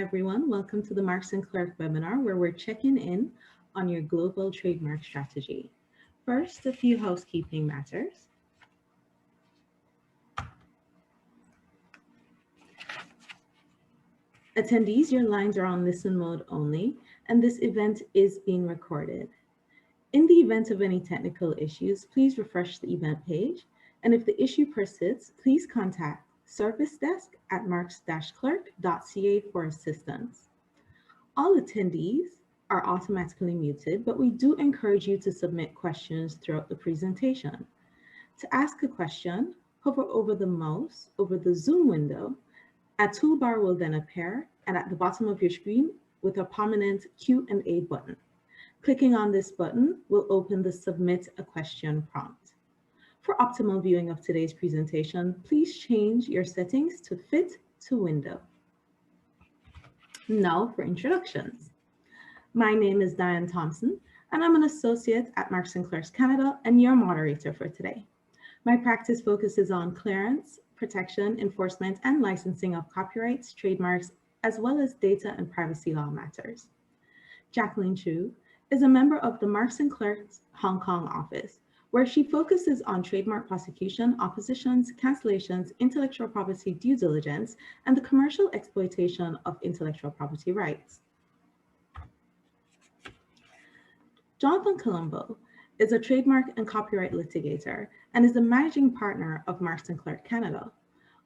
everyone. Welcome to the Marks Clerk webinar, where we're checking in on your global trademark strategy. First, a few housekeeping matters. Attendees, your lines are on listen mode only, and this event is being recorded. In the event of any technical issues, please refresh the event page, and if the issue persists, please contact service desk at marks-clerk.ca for assistance. All attendees are automatically muted, but we do encourage you to submit questions throughout the presentation. To ask a question, hover over the mouse over the Zoom window. A toolbar will then appear, and at the bottom of your screen with a prominent Q&A button. Clicking on this button will open the Submit a Question prompt. For optimal viewing of today's presentation, please change your settings to Fit to Window. Now for introductions. My name is Diane Thompson, and I'm an associate at Marks Clerk Canada and your moderator for today. My practice focuses on clearance, protection, enforcement, and licensing of copyrights, trademarks, as well as data and privacy law matters. Jacqueline Chu is a member of the Marks Clerk's Hong Kong office, where she focuses on trademark prosecution, oppositions, cancellations, intellectual property due diligence, and the commercial exploitation of intellectual property rights. Jonathan Colombo is a trademark and copyright litigator and is the managing partner of Marks Clerk Canada.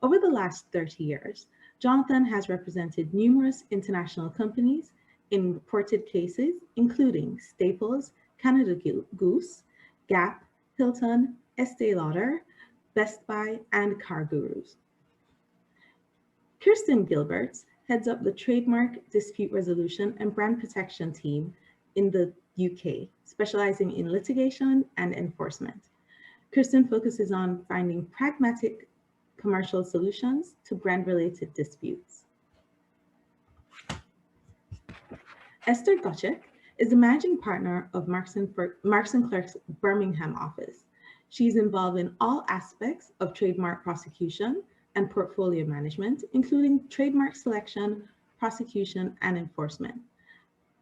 Over the last 30 years, Jonathan has represented numerous international companies in reported cases, including Staples, Canada Goose, Gap, Hilton, Estee Lauder, Best Buy, and Car Gurus. Kirsten Gilbert heads up the Trademark Dispute Resolution and Brand Protection team in the UK, specializing in litigation and enforcement. Kirsten focuses on finding pragmatic commercial solutions to brand-related disputes. Esther Gottschalk is the managing partner of Marks Clerk's Birmingham office. She's involved in all aspects of trademark prosecution and portfolio management, including trademark selection, prosecution, and enforcement.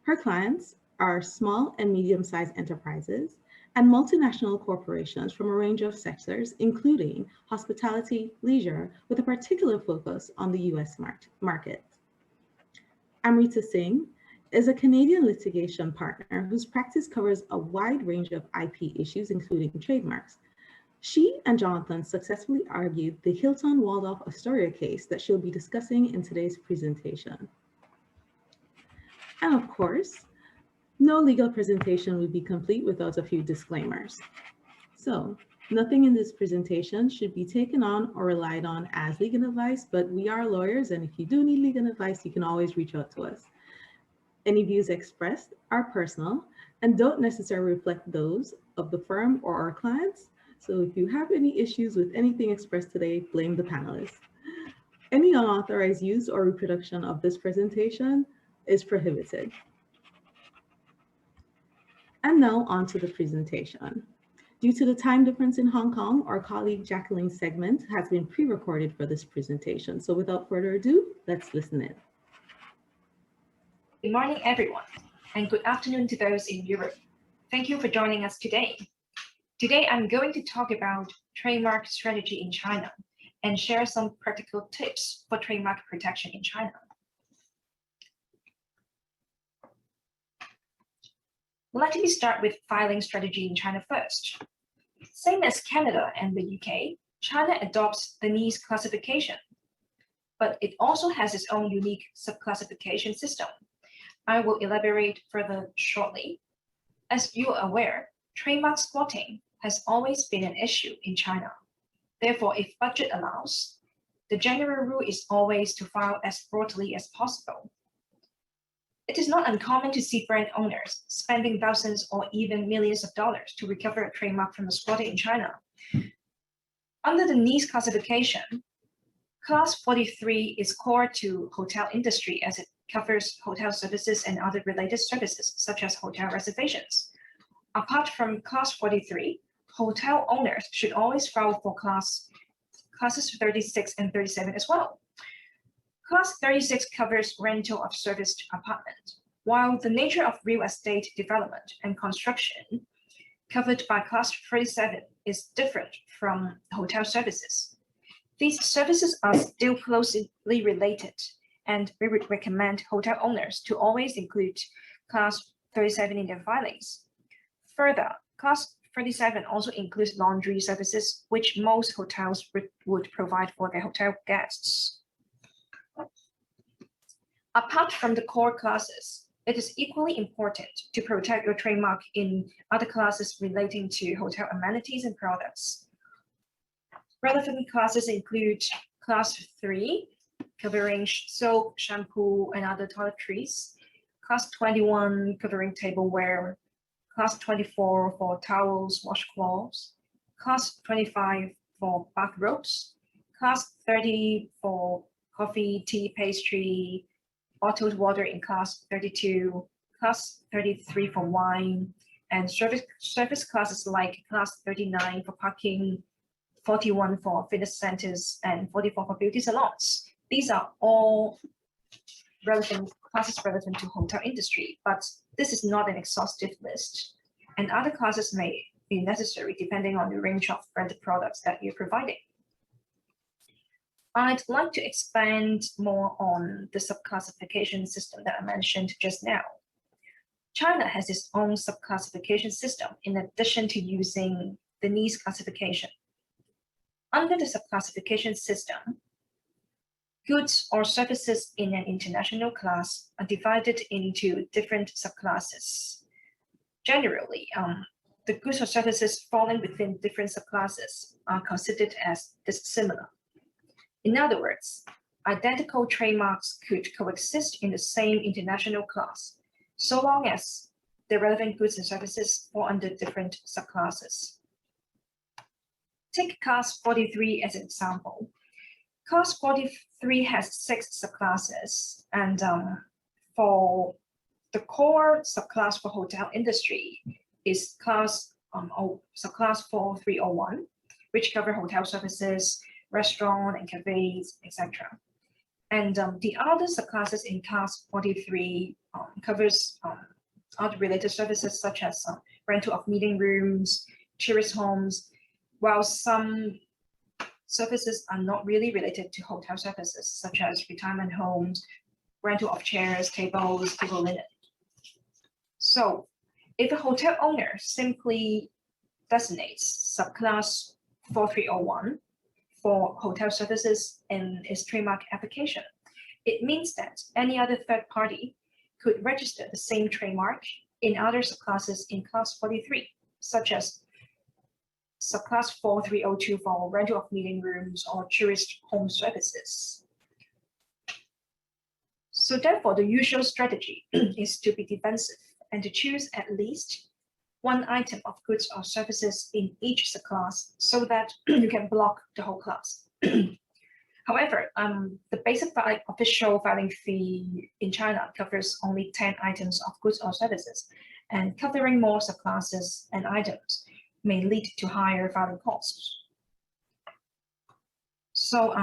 Her clients are small and medium-sized enterprises and multinational corporations from a range of sectors, including hospitality, leisure, with a particular focus on the US market. Amrita Singh is a Canadian litigation partner whose practice covers a wide range of IP issues, including trademarks. She and Jonathan successfully argued the Hilton Waldorf Astoria case that she'll be discussing in today's presentation. And of course, no legal presentation would be complete without a few disclaimers. So, nothing in this presentation should be taken on or relied on as legal advice, but we are lawyers, and if you do need legal advice, you can always reach out to us. Any views expressed are personal and don't necessarily reflect those of the firm or our clients. So if you have any issues with anything expressed today, blame the panelists. Any unauthorized use or reproduction of this presentation is prohibited. And now on to the presentation. Due to the time difference in Hong Kong, our colleague Jacqueline's segment has been pre-recorded for this presentation. So without further ado, let's listen in. Good morning, everyone, and good afternoon to those in Europe. Thank you for joining us today. Today, I'm going to talk about trademark strategy in China and share some practical tips for trademark protection in China. Let me start with filing strategy in China first. Same as Canada and the UK, China adopts the NIS classification, but it also has its own unique subclassification system. I will elaborate further shortly. As you are aware, trademark squatting has always been an issue in China. Therefore, if budget allows, the general rule is always to file as broadly as possible. It is not uncommon to see brand owners spending thousands or even millions of dollars to recover a trademark from a squatter in China. Under the NIS classification, Class 43 is core to hotel industry as it covers hotel services and other related services, such as hotel reservations. Apart from Class 43, hotel owners should always file for classes 36 and 37 as well. Clause 36 covers rental of serviced apartment, while the nature of real estate development and construction covered by Clause 37 is different from hotel services. These services are still closely related, and we would recommend hotel owners to always include Clause 37 in their filings. Further, Clause 37 also includes laundry services, which most hotels would provide for their hotel guests. Apart from the core classes, it is equally important to protect your trademark in other classes relating to hotel amenities and products. Relevant classes include Class 3, covering soap, shampoo, and other toiletries, Class 21, covering tableware, Class 24 for towels, washcloths, Class 25 for bathrobes, Class 30 for coffee, tea, pastry, bottled water in Class 32, Class 33 for wine, and service classes like Class 39 for parking, 41 for fitness centers, and 44 for beauty salons. These are all relevant classes relevant to hotel industry, but this is not an exhaustive list, and other classes may be necessary depending on the range of branded products that you're providing. I'd like to expand more on the subclassification system that I mentioned just now. China has its own subclassification system in addition to using the NIS classification. Under the subclassification system, goods or services in an international class are divided into different subclasses. Generally, the goods or services falling within different subclasses are considered as dissimilar. In other words, identical trademarks could coexist in the same international class, so long as the relevant goods and services fall under different subclasses. Take Class 43 as an example. Class 43 has 6 subclasses, and for the core subclass for hotel industry is subclass 4301, which cover hotel services, restaurant and cafes, etc. And the other subclasses in Class 43 covers other related services such as rental of meeting rooms, tourist homes, while some services are not really related to hotel services, such as retirement homes, rental of chairs, tables, table linen. So if a hotel owner simply designates subclass 4301 for hotel services in its trademark application, it means that any other third party could register the same trademark in other subclasses in Class 43, such as subclass 4302 for rental of meeting rooms or tourist home services. So therefore, the usual strategy is to be defensive and to choose at least one item of goods or services in each subclass so that you can block the whole class. However, the basic official filing fee in China covers only 10 items of goods or services, and covering more subclasses and items may lead to higher filing costs. So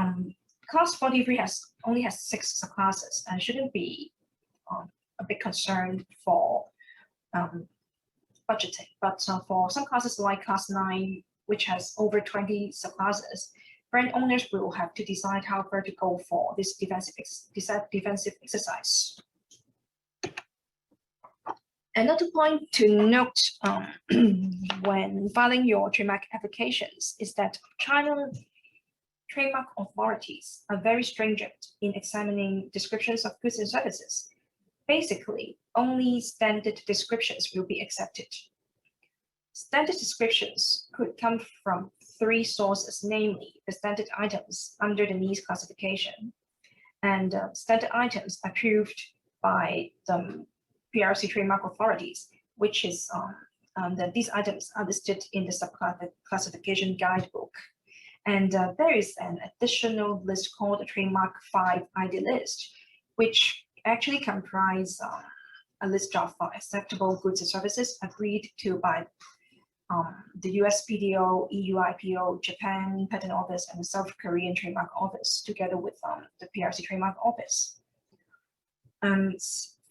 Class 43 only has 6 subclasses and shouldn't be a big concern for budgeting. But for some classes like Class 9, which has over 20 subclasses, brand owners will have to decide how far to go for this defensive exercise. Another point to note when filing your trademark applications is that China trademark authorities are very stringent in examining descriptions of goods and services. Basically, only standard descriptions will be accepted. Standard descriptions could come from 3 sources, namely the standard items under the NIS classification and standard items approved by the PRC trademark authorities, which is that these items are listed in the subclassification guidebook. And there is an additional list called the Trademark 5 ID list, which actually comprise a list of acceptable goods and services agreed to by the USPTO, EU IPO, Japan Patent Office, and the South Korean Trademark Office, together with the PRC Trademark Office.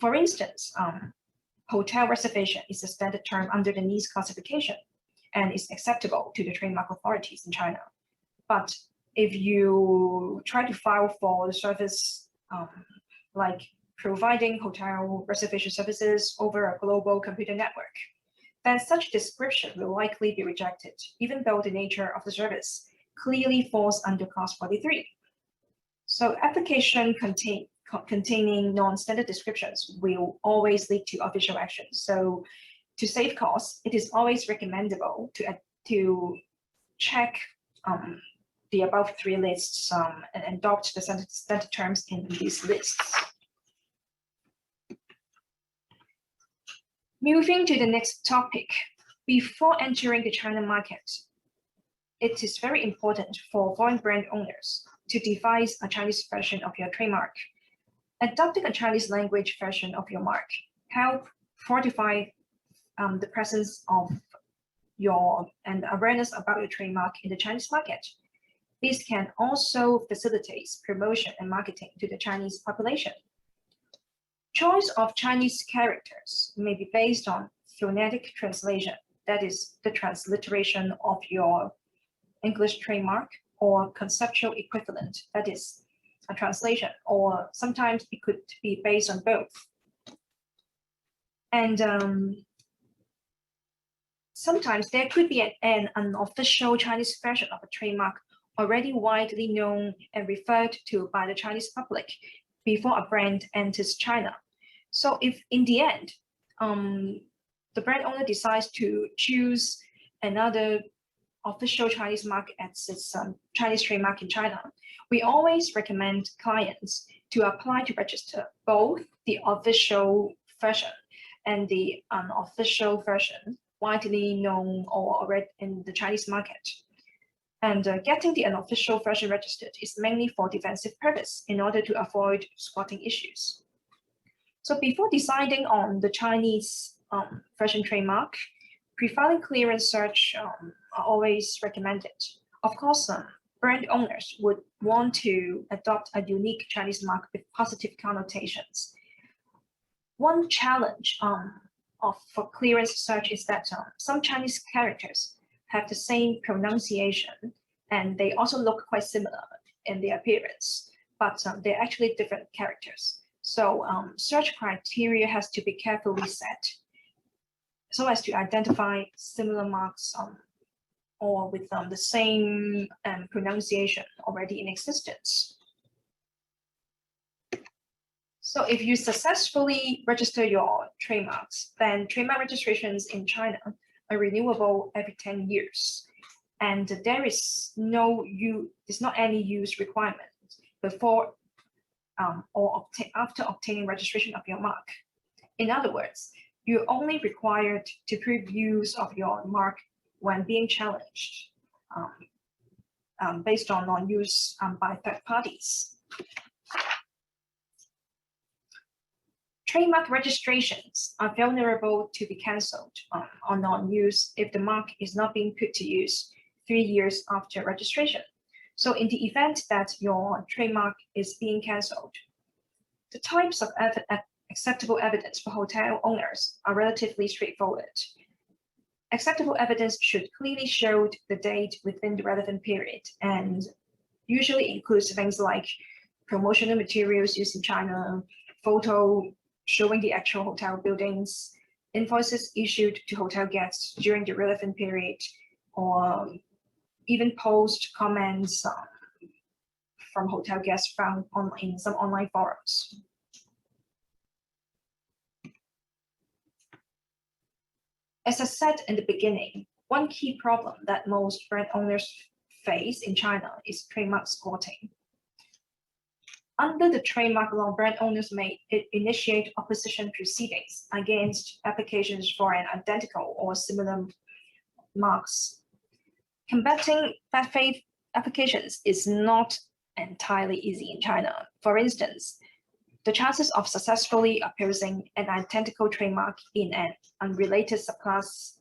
For instance, hotel reservation is a standard term under the NIS classification and is acceptable to the trademark authorities in China. But if you try to file for the service like providing hotel reservation services over a global computer network, then such description will likely be rejected, even though the nature of the service clearly falls under Clause 43. So application containing non-standard descriptions will always lead to official action. So to save costs, it is always recommendable to check the above three lists and adopt the standard terms in these lists. Moving to the next topic, before entering the China market, it is very important for foreign brand owners to devise a Chinese version of your trademark. Adopting a Chinese language version of your mark help fortify the presence of and awareness about your trademark in the Chinese market. This can also facilitate promotion and marketing to the Chinese population. Choice of Chinese characters may be based on phonetic translation, that is the transliteration of your English trademark, or conceptual equivalent, that is a translation, or sometimes it could be based on both. And sometimes there could be an unofficial Chinese version of a trademark already widely known and referred to by the Chinese public before a brand enters China. So if in the end, the brand owner decides to choose another official Chinese mark as its Chinese trademark in China, we always recommend clients to apply to register both the official version and the unofficial version widely known or already in the Chinese market. And getting the unofficial version registered is mainly for defensive purpose in order to avoid squatting issues. So before deciding on the Chinese version trademark, pre-filing clearance search are always recommended. Of course, brand owners would want to adopt a unique Chinese mark with positive connotations. One challenge for clearance search is that some Chinese characters have the same pronunciation, and they also look quite similar in their appearance, but they're actually different characters. So search criteria has to be carefully set so as to identify similar marks or with the same pronunciation already in existence. So if you successfully register your trademarks, then trademark registrations in China are renewable every 10 years. And there is not any use requirement before or after obtaining registration of your mark. In other words, you're only required to prove use of your mark when being challenged based on non-use by third parties. Trademark registrations are vulnerable to be cancelled on non-use if the mark is not being put to use 3 years after registration. So in the event that your trademark is being cancelled, the types of acceptable evidence for hotel owners are relatively straightforward. Acceptable evidence should clearly show the date within the relevant period and usually includes things like promotional materials used in China, photo showing the actual hotel buildings, invoices issued to hotel guests during the relevant period, or even post comments from hotel guests found in some online forums. As I said in the beginning, one key problem that most brand owners face in China is trademark squatting. Under the trademark law, brand owners may initiate opposition proceedings against applications for an identical or similar marks. Combating bad faith applications is not entirely easy in China. For instance, the chances of successfully opposing an identical trademark in an unrelated subclass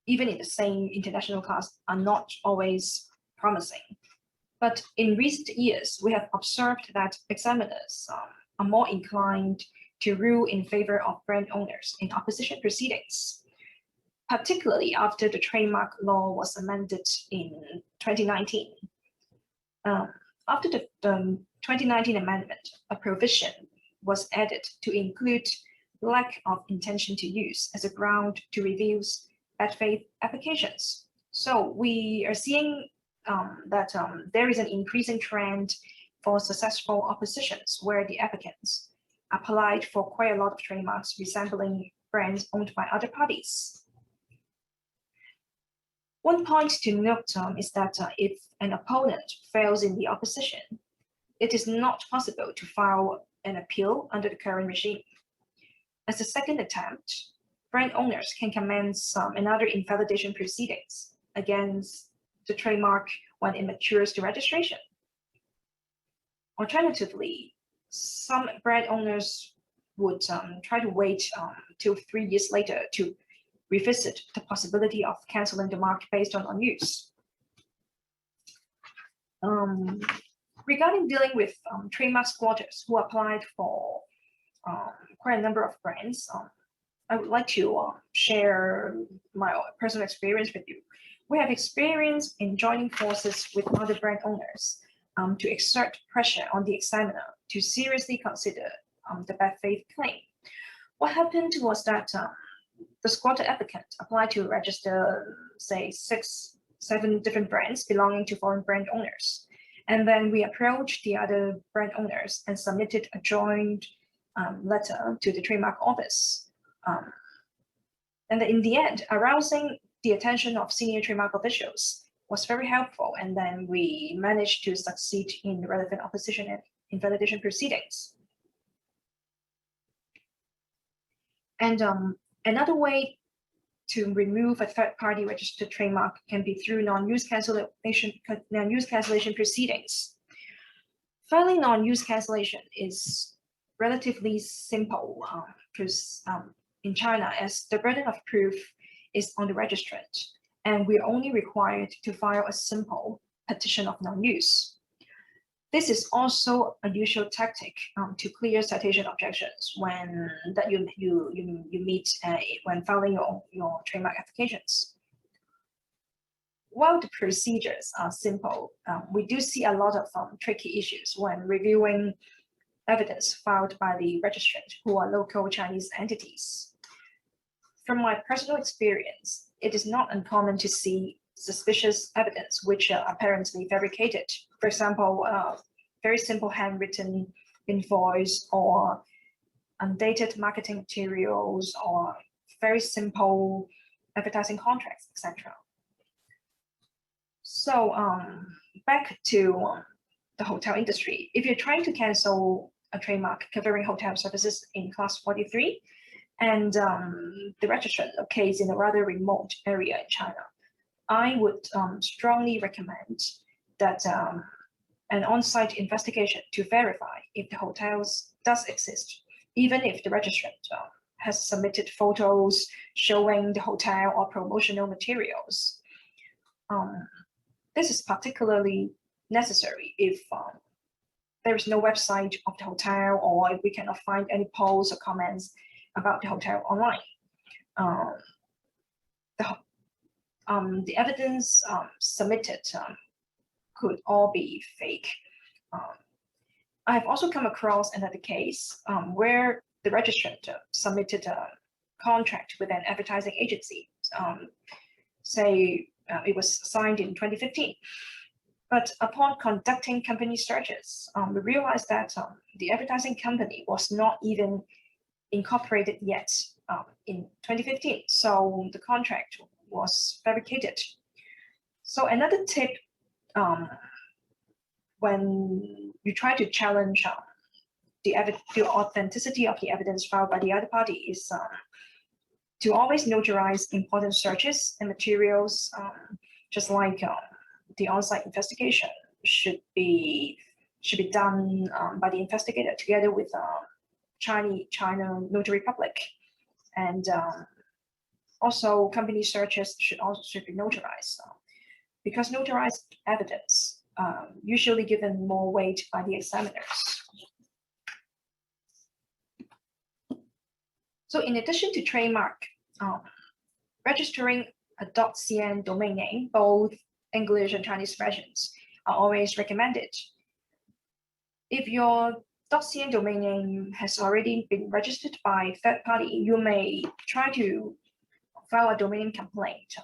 even in the same international class, are not always promising. But in recent years, we have observed that examiners are more inclined to rule in favor of brand owners in opposition proceedings, particularly after the trademark law was amended in 2019. After the 2019 amendment, a provision was added to include lack of intention to use as a ground to review bad faith applications. So we are seeing that there is an increasing trend for successful oppositions where the applicants applied for quite a lot of trademarks resembling brands owned by other parties. One point to note is that if an opponent fails in the opposition, it is not possible to file an appeal under the current regime. As a second attempt, brand owners can commence another invalidation proceedings against the trademark when it matures to registration. Alternatively, some brand owners would try to wait till 3 years later to revisit the possibility of canceling the mark based on unuse. Regarding dealing with trademark squatters who applied for quite a number of brands, I would like to share my personal experience with you. We have experience in joining forces with other brand owners to exert pressure on the examiner to seriously consider the bad faith claim. What happened was that the squatter applicant applied to register, say, 6-7 different brands belonging to foreign brand owners. And then we approached the other brand owners and submitted a joint letter to the trademark office. And in the end, arousing the attention of senior trademark officials was very helpful. And then we managed to succeed in the relevant opposition and invalidation proceedings. And another way to remove a third-party registered trademark can be through non-use cancellation proceedings. Filing non-use cancellation is relatively simple because in China, as the burden of proof is on the registrant, and we're only required to file a simple petition of non-use. This is also a usual tactic to clear citation objections when you meet when filing your trademark applications. While the procedures are simple, we do see a lot of tricky issues when reviewing evidence filed by the registrant who are local Chinese entities. From my personal experience, it is not uncommon to see suspicious evidence which are apparently fabricated. For example, very simple handwritten invoice or undated marketing materials or very simple advertising contracts, etc. So back to the hotel industry. If you're trying to cancel a trademark covering hotel services in class 43, and the registrant locates in a rather remote area in China, I would strongly recommend that an on-site investigation to verify if the hotels does exist, even if the registrant has submitted photos showing the hotel or promotional materials. This is particularly necessary if there is no website of the hotel or if we cannot find any posts or comments about the hotel online. The evidence submitted could all be fake. I have also come across another case where the registrant submitted a contract with an advertising agency. Say it was signed in 2015. But upon conducting company searches, we realized that the advertising company was not even incorporated yet in 2015. So the contract was fabricated. So another tip when you try to challenge the authenticity of the evidence filed by the other party is to always notarize important searches and materials, just like the on-site investigation should be done by the investigator together with China Notary Public, and Also, company searches should also be notarized because notarized evidence usually given more weight by the examiners. So in addition to trademark, registering a .cn domain name, both English and Chinese versions, are always recommended. If your .cn domain name has already been registered by third party, you may try to file a domain name complaint.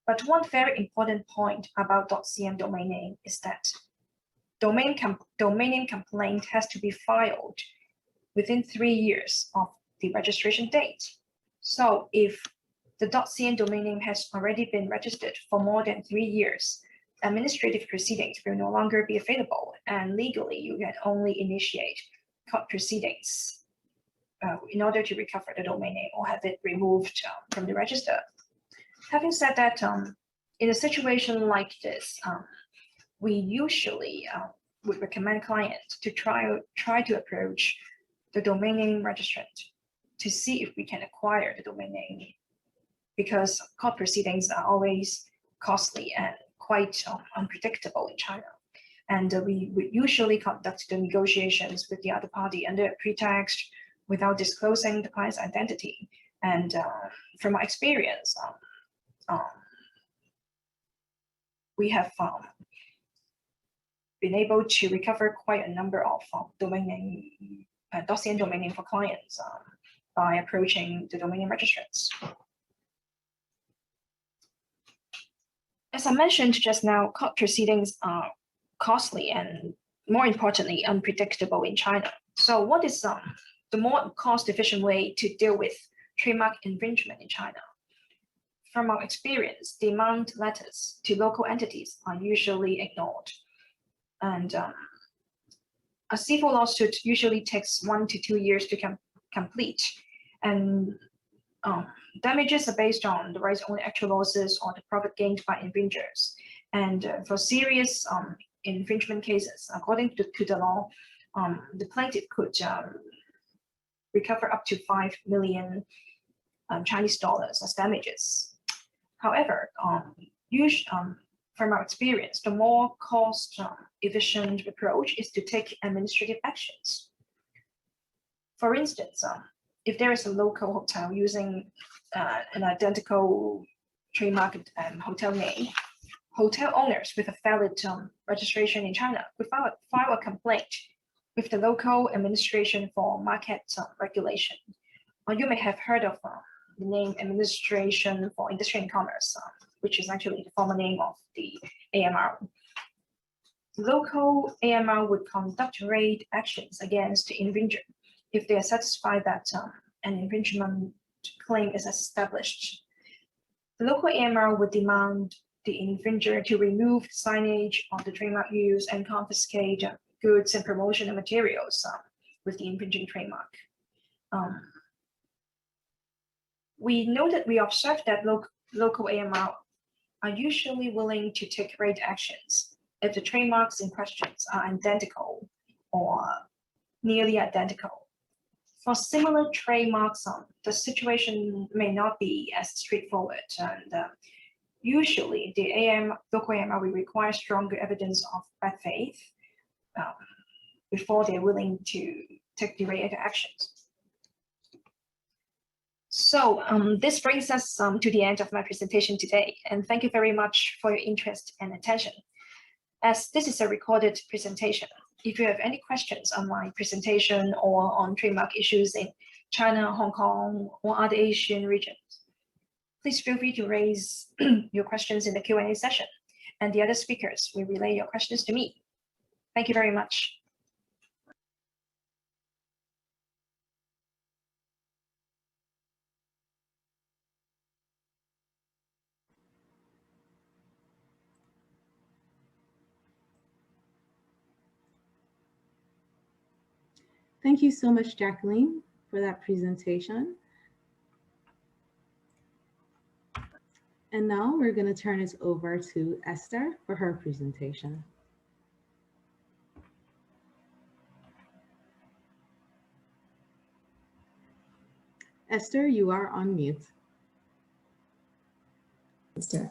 But one very important point about .cn domain name is that domain name complaint has to be filed within 3 years of the registration date. So if the .cn domain name has already been registered for more than 3 years, administrative proceedings will no longer be available, and legally you can only initiate court proceedings in order to recover the domain name or have it removed from the register. Having said that, in a situation like this, we usually would recommend clients to try to approach the domain name registrant to see if we can acquire the domain name, because court proceedings are always costly and quite unpredictable in China. And we would usually conduct the negotiations with the other party under a pretext without disclosing the client's identity. And from our experience, we have been able to recover quite a number of domain name, .cn domain name for clients by approaching the domain name registrants. As I mentioned just now, court proceedings are costly and, more importantly, unpredictable in China. So what is the more cost-efficient way to deal with trademark infringement in China? From our experience, demand letters to local entities are usually ignored. And a civil lawsuit usually takes 1 to 2 years to complete. And damages are based on the rights only actual losses or the profit gained by infringers. And for serious infringement cases, according to the law, the plaintiff could recover up to 5 million Chinese dollars as damages. However, from our experience, the more cost-efficient approach is to take administrative actions. For instance, if there is a local hotel using an identical trademark hotel name, hotel owners with a valid registration in China could file a complaint with the local administration for market regulation. You may have heard of the name Administration for Industry and Commerce, which is actually the former name of the AMR. The local AMR would conduct raid actions against the infringer if they are satisfied that an infringement claim is established. The local AMR would demand the infringer to remove signage on the trademark use and confiscate goods and promotional materials with the infringing trademark. We observed that local AMR are usually willing to take raid actions if the trademarks in questions are identical or nearly identical. For similar trademarks, the situation may not be as straightforward, and usually the local AMR will require stronger evidence of bad faith before they're willing to take the raid actions. So this brings us to the end of my presentation today, and thank you very much for your interest and attention. As this is a recorded presentation, if you have any questions on my presentation or on trademark issues in China, Hong Kong, or other Asian regions, please feel free to raise your questions in the Q&A session, and the other speakers will relay your questions to me. Thank you very much. Thank you so much, Jacqueline, for that presentation. And now we're going to turn this over to Esther for her presentation. Esther, you are on mute. Let's do it.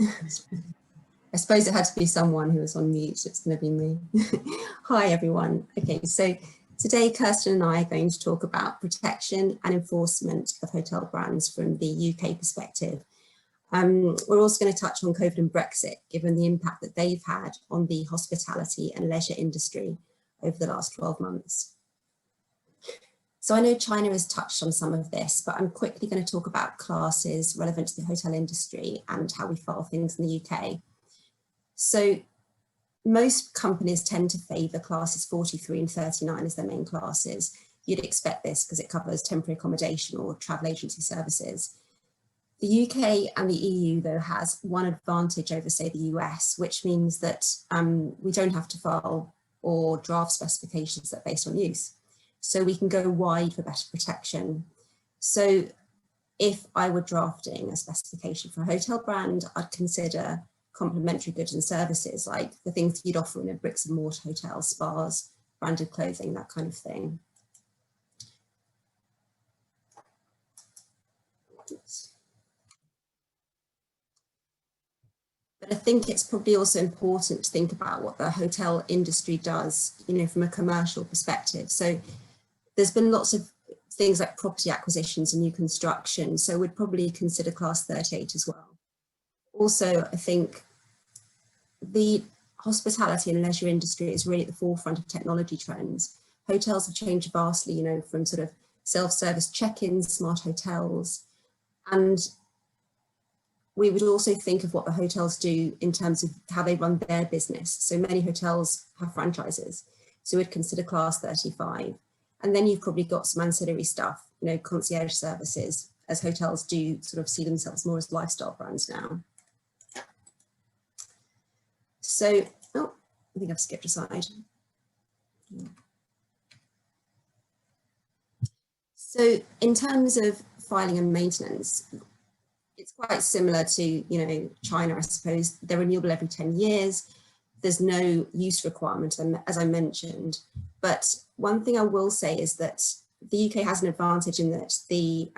I suppose it had to be someone who was on mute. It's going to be me. Hi, everyone. Okay, so today Kirsten and I are going to talk about protection and enforcement of hotel brands from the UK perspective. We're also going to touch on COVID and Brexit, given the impact that they've had on the hospitality and leisure industry over the last 12 months. So I know China has touched on some of this, but I'm quickly going to talk about classes relevant to the hotel industry and how we file things in the UK. So most companies tend to favour classes 43 and 39 as their main classes. You'd expect this because it covers temporary accommodation or travel agency services. The UK and the EU, though, has one advantage over, say, the US, which means that we don't have to file or draft specifications that are based on use. So we can go wide for better protection. So if I were drafting a specification for a hotel brand, I'd consider complementary goods and services, like the things you'd offer in a bricks and mortar hotel, spas, branded clothing, that kind of thing. Oops. But I think it's probably also important to think about what the hotel industry does, you know, from a commercial perspective. So there's been lots of things like property acquisitions and new construction. So we'd probably consider class 38 as well. Also, I think the hospitality and leisure industry is really at the forefront of technology trends. Hotels have changed vastly, you know, from sort of self-service check-ins, smart hotels, and we would also think of what the hotels do in terms of how they run their business. So many hotels have franchises, so we'd consider class 35. And then you've probably got some ancillary stuff, you know, concierge services, as hotels do sort of see themselves more as lifestyle brands now. So, oh, I think I've skipped a slide. So in terms of filing and maintenance, it's quite similar to, you know, China, I suppose. They're renewable every 10 years. There's no use requirement, as I mentioned. But one thing I will say is that the UK has an advantage in that they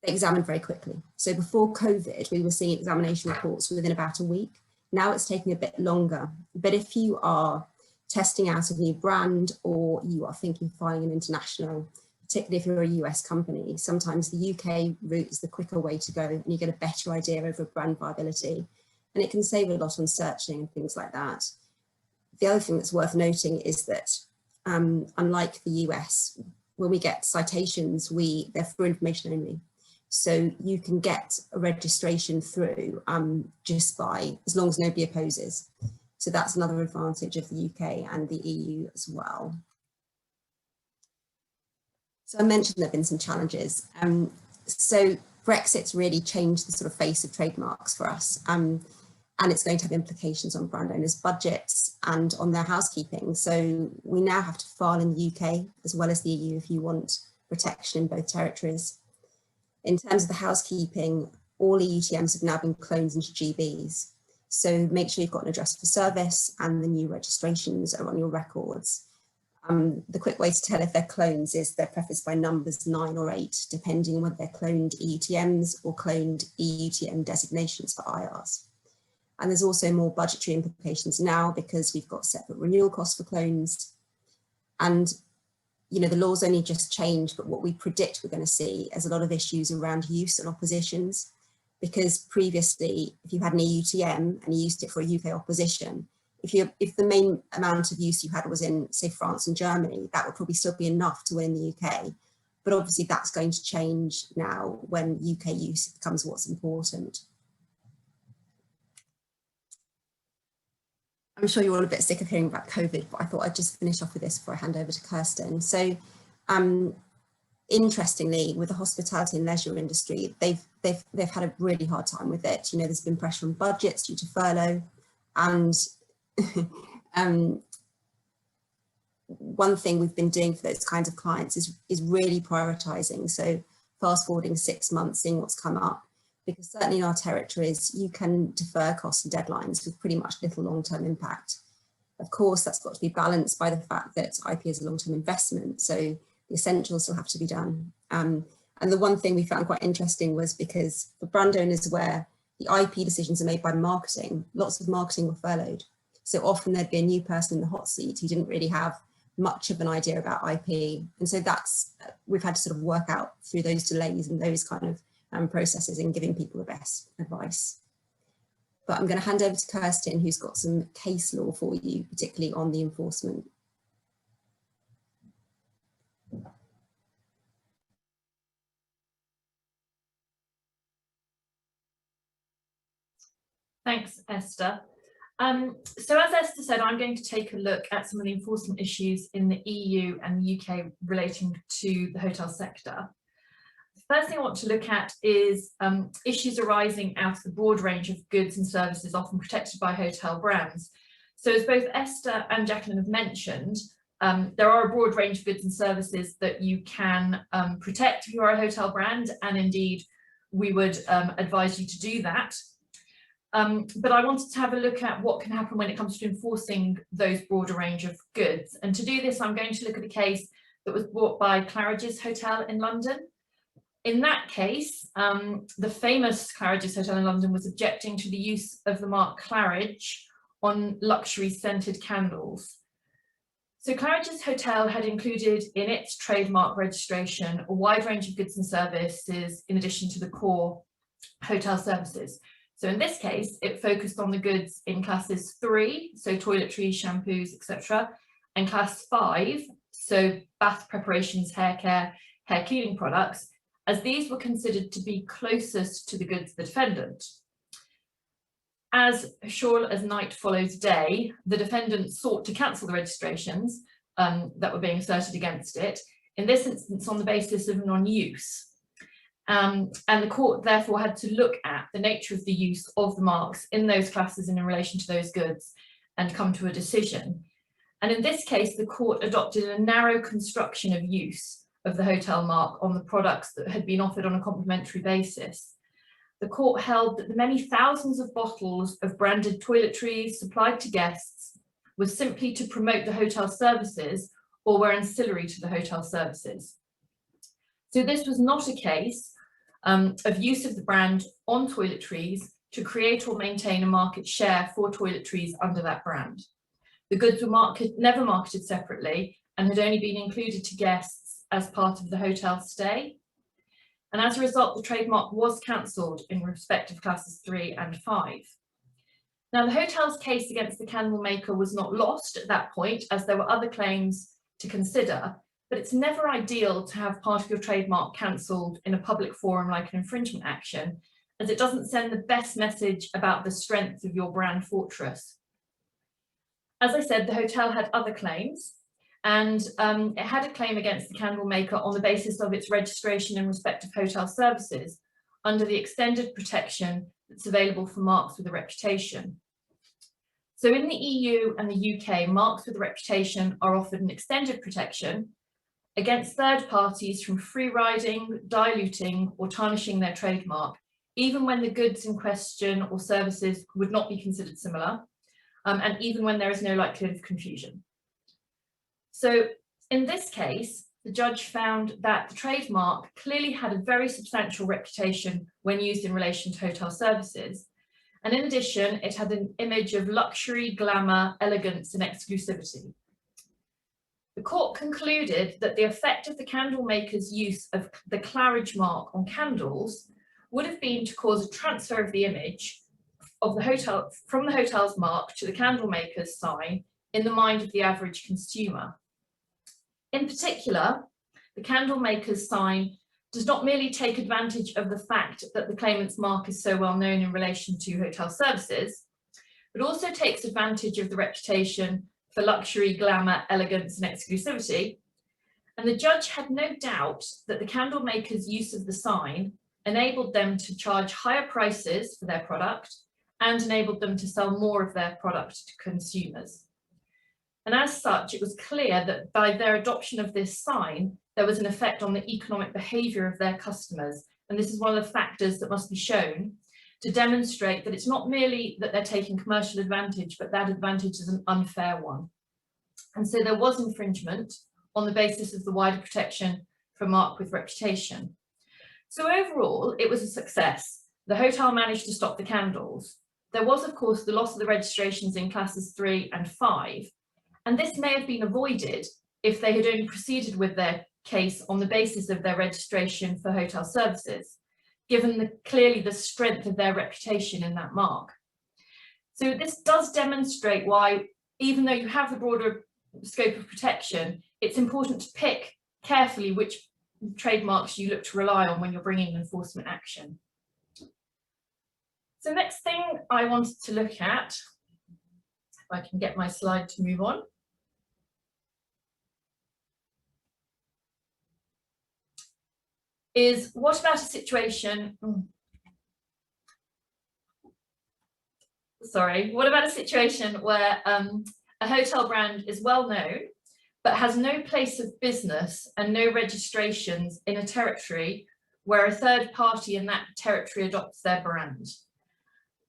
examine very quickly. So before COVID, we were seeing examination reports within about a week. Now it's taking a bit longer. But if you are testing out a new brand or you are thinking of filing an international, particularly if you're a US company, sometimes the UK route is the quicker way to go and you get a better idea over brand viability. And it can save a lot on searching and things like that. The other thing that's worth noting is that unlike the US, when we get citations, they're for information only. So you can get a registration through just by, as long as nobody opposes. So that's another advantage of the UK and the EU as well. So I mentioned there have been some challenges. So Brexit's really changed the sort of face of trademarks for us. And it's going to have implications on brand owners' budgets and on their housekeeping. So we now have to file in the UK as well as the EU if you want protection in both territories. In terms of the housekeeping, all EUTMs have now been cloned into GBs. So make sure you've got an address for service and the new registrations are on your records. The quick way to tell if they're clones is they're prefaced by numbers 9 or 8, depending on whether they're cloned EUTMs or cloned EUTM designations for IRs. And there's also more budgetary implications now because we've got separate renewal costs for clones. And, you know, the law's only just changed, but what we predict we're going to see is a lot of issues around use and oppositions. Because previously, if you had an EUTM and you used it for a UK opposition, if the main amount of use you had was in, say, France and Germany, that would probably still be enough to win in the UK. But obviously that's going to change now when UK use becomes what's important. I'm sure you're all a bit sick of hearing about COVID, but I thought I'd just finish off with this before I hand over to Kirsten. So interestingly, with the hospitality and leisure industry, they've had a really hard time with it. You know, there's been pressure on budgets due to furlough, and one thing we've been doing for those kinds of clients is really prioritizing. So fast forwarding 6 months, seeing what's come up, because certainly in our territories, you can defer costs and deadlines with pretty much little long-term impact. Of course, that's got to be balanced by the fact that IP is a long-term investment. So the essentials still have to be done. And And the one thing we found quite interesting was because for brand owners where the IP decisions are made by marketing, lots of marketing were furloughed. So often there'd be a new person in the hot seat who didn't really have much of an idea about IP. And so we've had to sort of work out through those delays and those kind of processes in giving people the best advice. But I'm going to hand over to Kirsten, who's got some case law for you, particularly on the enforcement. Thanks, Esther. So as Esther said, I'm going to take a look at some of the enforcement issues in the EU and the UK relating to the hotel sector. The first thing I want to look at is issues arising out of the broad range of goods and services often protected by hotel brands. So as both Esther and Jacqueline have mentioned, there are a broad range of goods and services that you can protect if you are a hotel brand, and indeed we would advise you to do that. But I wanted to have a look at what can happen when it comes to enforcing those broader range of goods. And to do this, I'm going to look at a case that was brought by Claridge's Hotel in London. In that case, the famous Claridge's Hotel in London was objecting to the use of the mark Claridge on luxury scented candles. So Claridge's Hotel had included in its trademark registration a wide range of goods and services in addition to the core hotel services. So in this case, it focused on the goods in classes 3, so toiletries, shampoos, etc., and class 5, so bath preparations, hair care, hair cleaning products, as these were considered to be closest to the goods of the defendant. As sure as night follows day, the defendant sought to cancel the registrations that were being asserted against it, in this instance on the basis of non-use. And the court therefore had to look at the nature of the use of the marks in those classes and in relation to those goods and come to a decision. And in this case, the court adopted a narrow construction of use of the hotel mark on the products that had been offered on a complementary basis. The court held that the many thousands of bottles of branded toiletries supplied to guests was simply to promote the hotel services or were ancillary to the hotel services. So this was not a case of use of the brand on toiletries to create or maintain a market share for toiletries under that brand. The goods were never marketed separately and had only been included to guests as part of the hotel stay. And as a result, the trademark was cancelled in respect of classes 3 and 5. Now, the hotel's case against the candle maker was not lost at that point, as there were other claims to consider, but it's never ideal to have part of your trademark cancelled in a public forum like an infringement action, as it doesn't send the best message about the strength of your brand fortress. As I said, the hotel had other claims, and it had a claim against the candle maker on the basis of its registration in respect of hotel services under the extended protection that's available for marks with a reputation. So in the EU and the UK, marks with a reputation are offered an extended protection against third parties from free riding, diluting or tarnishing their trademark, even when the goods in question or services would not be considered similar, and even when there is no likelihood of confusion. So in this case, the judge found that the trademark clearly had a very substantial reputation when used in relation to hotel services. And in addition, it had an image of luxury, glamour, elegance and exclusivity. The court concluded that the effect of the candle maker's use of the Claridge mark on candles would have been to cause a transfer of the image of the hotel from the hotel's mark to the candle maker's sign in the mind of the average consumer. In particular, the candle maker's sign does not merely take advantage of the fact that the claimant's mark is so well known in relation to hotel services, but also takes advantage of the reputation for luxury, glamour, elegance and exclusivity. And the judge had no doubt that the candle maker's use of the sign enabled them to charge higher prices for their product and enabled them to sell more of their product to consumers. And as such, it was clear that by their adoption of this sign, there was an effect on the economic behaviour of their customers. And this is one of the factors that must be shown to demonstrate that it's not merely that they're taking commercial advantage, but that advantage is an unfair one. And so there was infringement on the basis of the wider protection for mark with reputation. So overall, it was a success. The hotel managed to stop the candles. There was, of course, the loss of the registrations in classes 3 and 5, and this may have been avoided if they had only proceeded with their case on the basis of their registration for hotel services, given clearly the strength of their reputation in that mark. So this does demonstrate why, even though you have the broader scope of protection, it's important to pick carefully which trademarks you look to rely on when you're bringing enforcement action. So next thing I wanted to look at, if I can get my slide to move on, is what about a situation, what about a situation where a hotel brand is well known, but has no place of business and no registrations in a territory where a third party in that territory adopts their brand?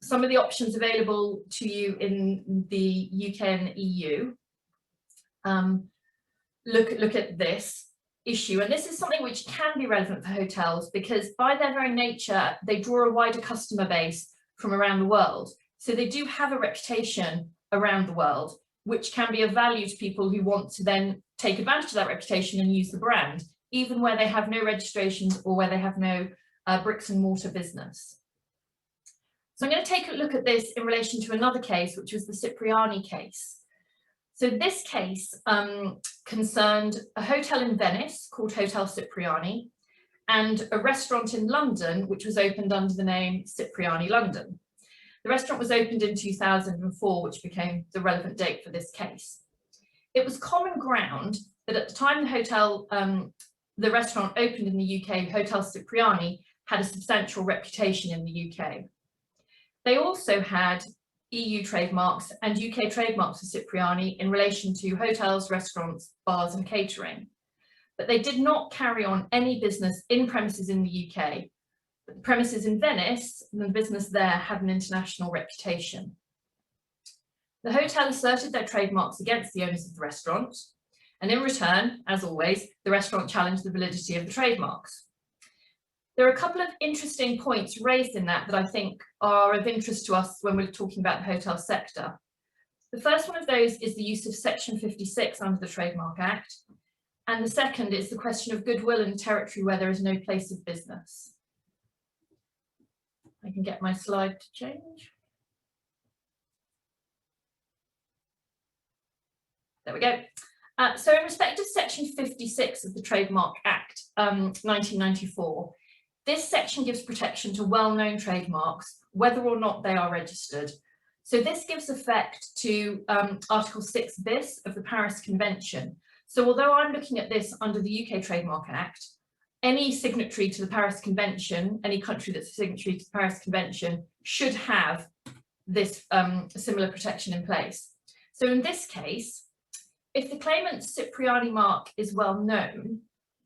Some of the options available to you in the UK and EU look at this issue, and this is something which can be relevant for hotels because by their very nature they draw a wider customer base from around the world, so they do have a reputation around the world which can be of value to people who want to then take advantage of that reputation and use the brand, even where they have no registrations or where they have no bricks and mortar business. So I'm going to take a look at this in relation to another case, which was the Cipriani case. So this case concerned a hotel in Venice called Hotel Cipriani and a restaurant in London, which was opened under the name Cipriani London. The restaurant was opened in 2004, which became the relevant date for this case. It was common ground that at the time the restaurant opened in the UK, Hotel Cipriani had a substantial reputation in the UK. They also had EU trademarks and UK trademarks for Cipriani in relation to hotels, restaurants, bars and catering. But they did not carry on any business in premises in the UK. But the premises in Venice, the business there had an international reputation. The hotel asserted their trademarks against the owners of the restaurant, and in return, as always, the restaurant challenged the validity of the trademarks. There are a couple of interesting points raised in that I think are of interest to us when we're talking about the hotel sector. The first one of those is the use of Section 56 under the Trademark Act, and the second is the question of goodwill in a territory where there is no place of business. I can get my slide to change. There we go. So in respect of Section 56 of the Trademark Act 1994, this section gives protection to well-known trademarks, whether or not they are registered. So this gives effect to Article 6 bis of the Paris Convention. So although I'm looking at this under the UK Trademark Act, any signatory to the Paris Convention, any country that's a signatory to the Paris Convention should have this similar protection in place. So in this case, if the claimant's Cipriani mark is well known,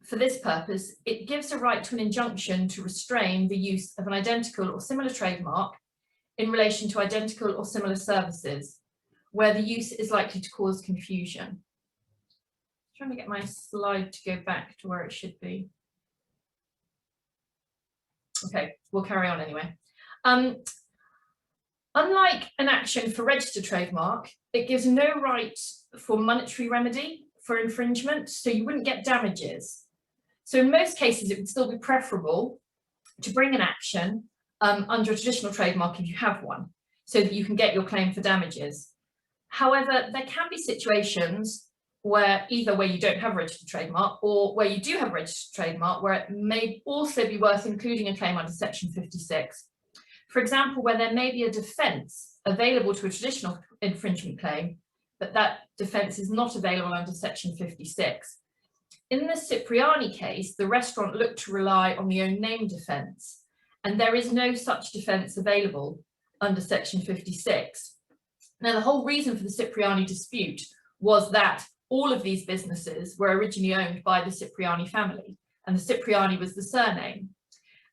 for this purpose, it gives a right to an injunction to restrain the use of an identical or similar trademark in relation to identical or similar services, where the use is likely to cause confusion. I'm trying to get my slide to go back to where it should be. Okay, we'll carry on anyway. Unlike an action for registered trademark, it gives no right for monetary remedy for infringement, so you wouldn't get damages. So in most cases, it would still be preferable to bring an action under a traditional trademark if you have one, so that you can get your claim for damages. However, there can be situations where either where you don't have a registered trademark or where you do have a registered trademark, where it may also be worth including a claim under Section 56. For example, where there may be a defence available to a traditional infringement claim, but that defence is not available under Section 56. In the Cipriani case, the restaurant looked to rely on the own name defence, and there is no such defence available under Section 56. Now, the whole reason for the Cipriani dispute was that all of these businesses were originally owned by the Cipriani family, and the Cipriani was the surname.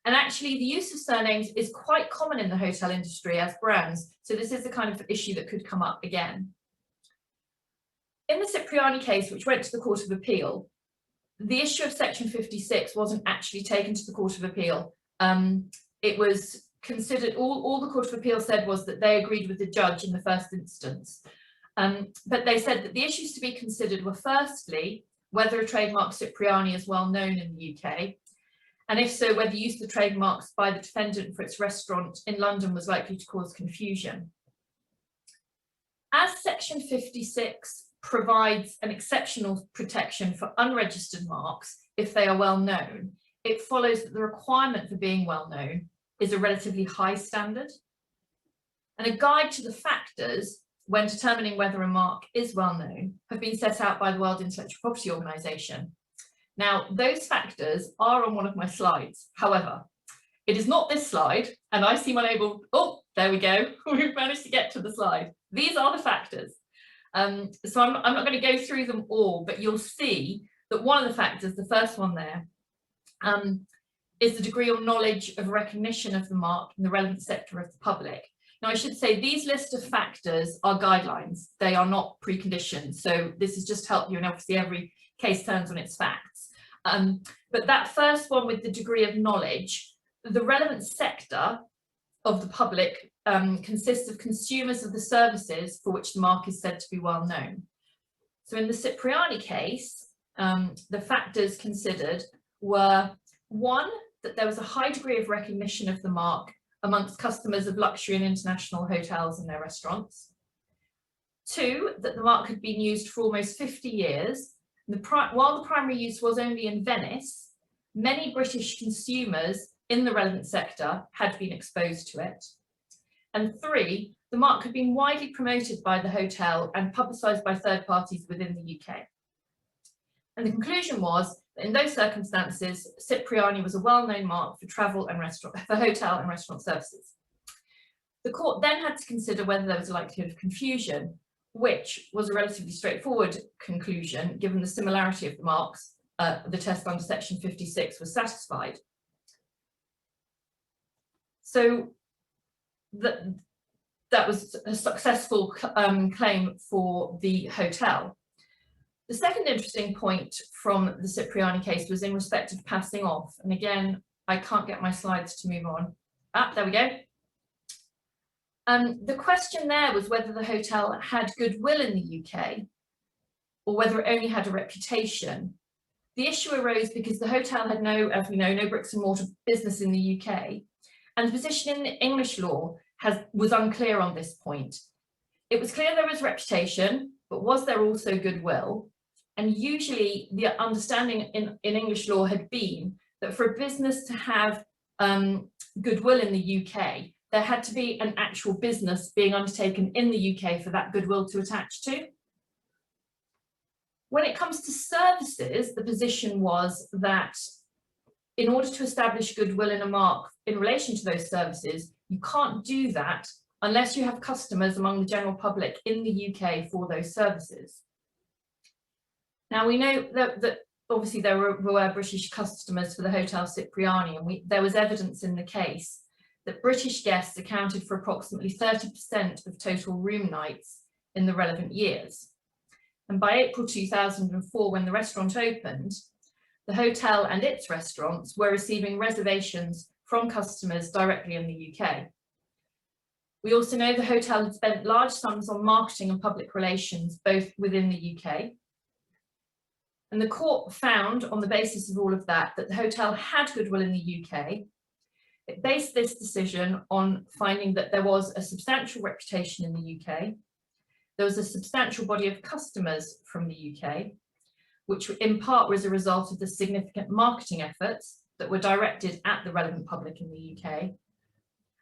And actually, the use of surnames is quite common in the hotel industry as brands, so this is the kind of issue that could come up again. In the Cipriani case, which went to the Court of Appeal, the issue of Section 56 wasn't actually taken to the Court of Appeal. It was considered, all the Court of Appeal said was that they agreed with the judge in the first instance. But they said that the issues to be considered were firstly, whether a trademark Cipriani is well known in the UK, and if so, whether use of the trademarks by the defendant for its restaurant in London was likely to cause confusion. As Section 56 provides an exceptional protection for unregistered marks if they are well known, it follows that the requirement for being well known is a relatively high standard. And a guide to the factors when determining whether a mark is well known have been set out by the World Intellectual Property Organization. Now, those factors are on one of my slides. However, it is not this slide, and I seem unable, oh, there we go. We've managed to get to the slide. These are the factors. So I'm not going to go through them all, but you'll see that one of the factors, the first one there, is the degree of knowledge of recognition of the mark in the relevant sector of the public. Now, I should say these list of factors are guidelines. They are not preconditions. So this is just to help you, and obviously every case turns on its facts. But that first one with the degree of knowledge, the relevant sector of the public consists of consumers of the services for which the mark is said to be well known. So in the Cipriani case, the factors considered were, one, that there was a high degree of recognition of the mark amongst customers of luxury and international hotels and their restaurants. Two, that the mark had been used for almost 50 years. While the primary use was only in Venice, many British consumers in the relevant sector had been exposed to it. And three, the mark had been widely promoted by the hotel and publicised by third parties within the UK. And the conclusion was that in those circumstances, Cipriani was a well-known mark for travel and for hotel and restaurant services. The court then had to consider whether there was a likelihood of confusion, which was a relatively straightforward conclusion, given the similarity of the marks. The test under Section 56 was satisfied. So that was a successful claim for the hotel. The second interesting point from the Cipriani case was in respect of passing off. And again, I can't get my slides to move on. Ah, there we go. The question there was whether the hotel had goodwill in the UK or whether it only had a reputation. The issue arose because the hotel had no, as we know, no bricks and mortar business in the UK, and the position in the English law was unclear on this point. It was clear there was reputation, but was there also goodwill? And usually the understanding in English law had been that for a business to have goodwill in the UK, there had to be an actual business being undertaken in the UK for that goodwill to attach to. When it comes to services, the position was that in order to establish goodwill in a mark in relation to those services, you can't do that unless you have customers among the general public in the UK for those services. Now, we know that obviously there were British customers for the Hotel Cipriani, and there was evidence in the case that British guests accounted for approximately 30% of total room nights in the relevant years. And by April 2004, when the restaurant opened, the hotel and its restaurants were receiving reservations from customers directly in the UK. We also know the hotel had spent large sums on marketing and public relations, both within the UK. And the court found, on the basis of all of that, that the hotel had goodwill in the UK. It based this decision on finding that there was a substantial reputation in the UK. There was a substantial body of customers from the UK, which in part was a result of the significant marketing efforts that were directed at the relevant public in the UK,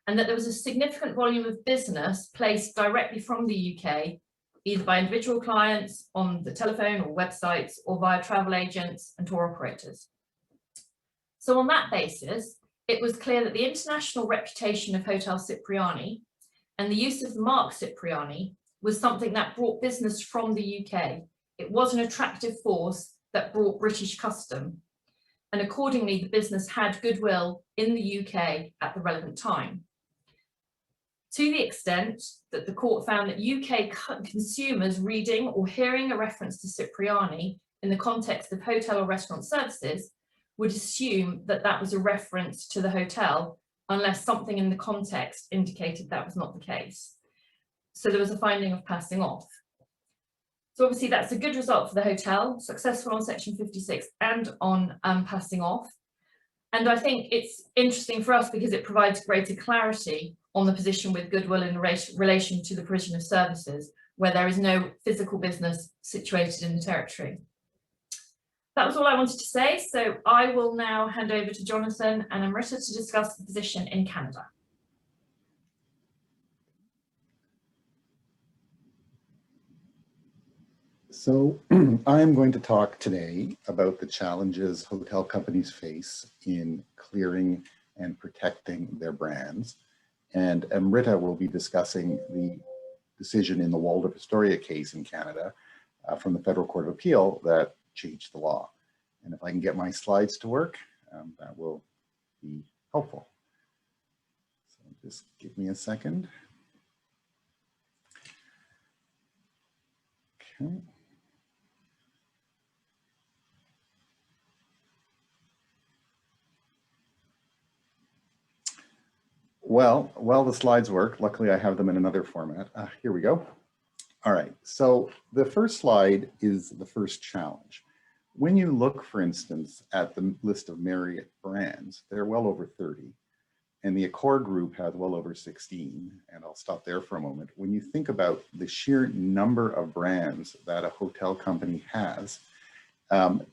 and that there was a significant volume of business placed directly from the UK, either by individual clients on the telephone or websites or via travel agents and tour operators. So on that basis, it was clear that the international reputation of Hotel Cipriani and the use of the mark Cipriani was something that brought business from the UK. It was an attractive force that brought British custom, and accordingly the business had goodwill in the UK at the relevant time. To the extent that the court found that UK consumers reading or hearing a reference to Cipriani in the context of hotel or restaurant services would assume that that was a reference to the hotel unless something in the context indicated that was not the case. So there was a finding of passing off. So obviously that's a good result for the hotel, successful on section 56 and on passing off. And I think it's interesting for us because it provides greater clarity on the position with goodwill in relation to the provision of services where there is no physical business situated in the territory. That was all I wanted to say, so I will now hand over to Jonathan and Amrita to discuss the position in Canada. So I am going to talk today about the challenges hotel companies face in clearing and protecting their brands. And Amrita will be discussing the decision in the Waldorf Astoria case in Canada from the Federal Court of Appeal that changed the law. And if I can get my slides to work, that will be helpful. So just give me a second. Okay. Well, while the slides work, luckily I have them in another format. Here we go. All right, so the first slide is the first challenge. When you look, for instance, at the list of Marriott brands, there are well over 30, and the Accor group has well over 16, and I'll stop there for a moment. When you think about the sheer number of brands that a hotel company has,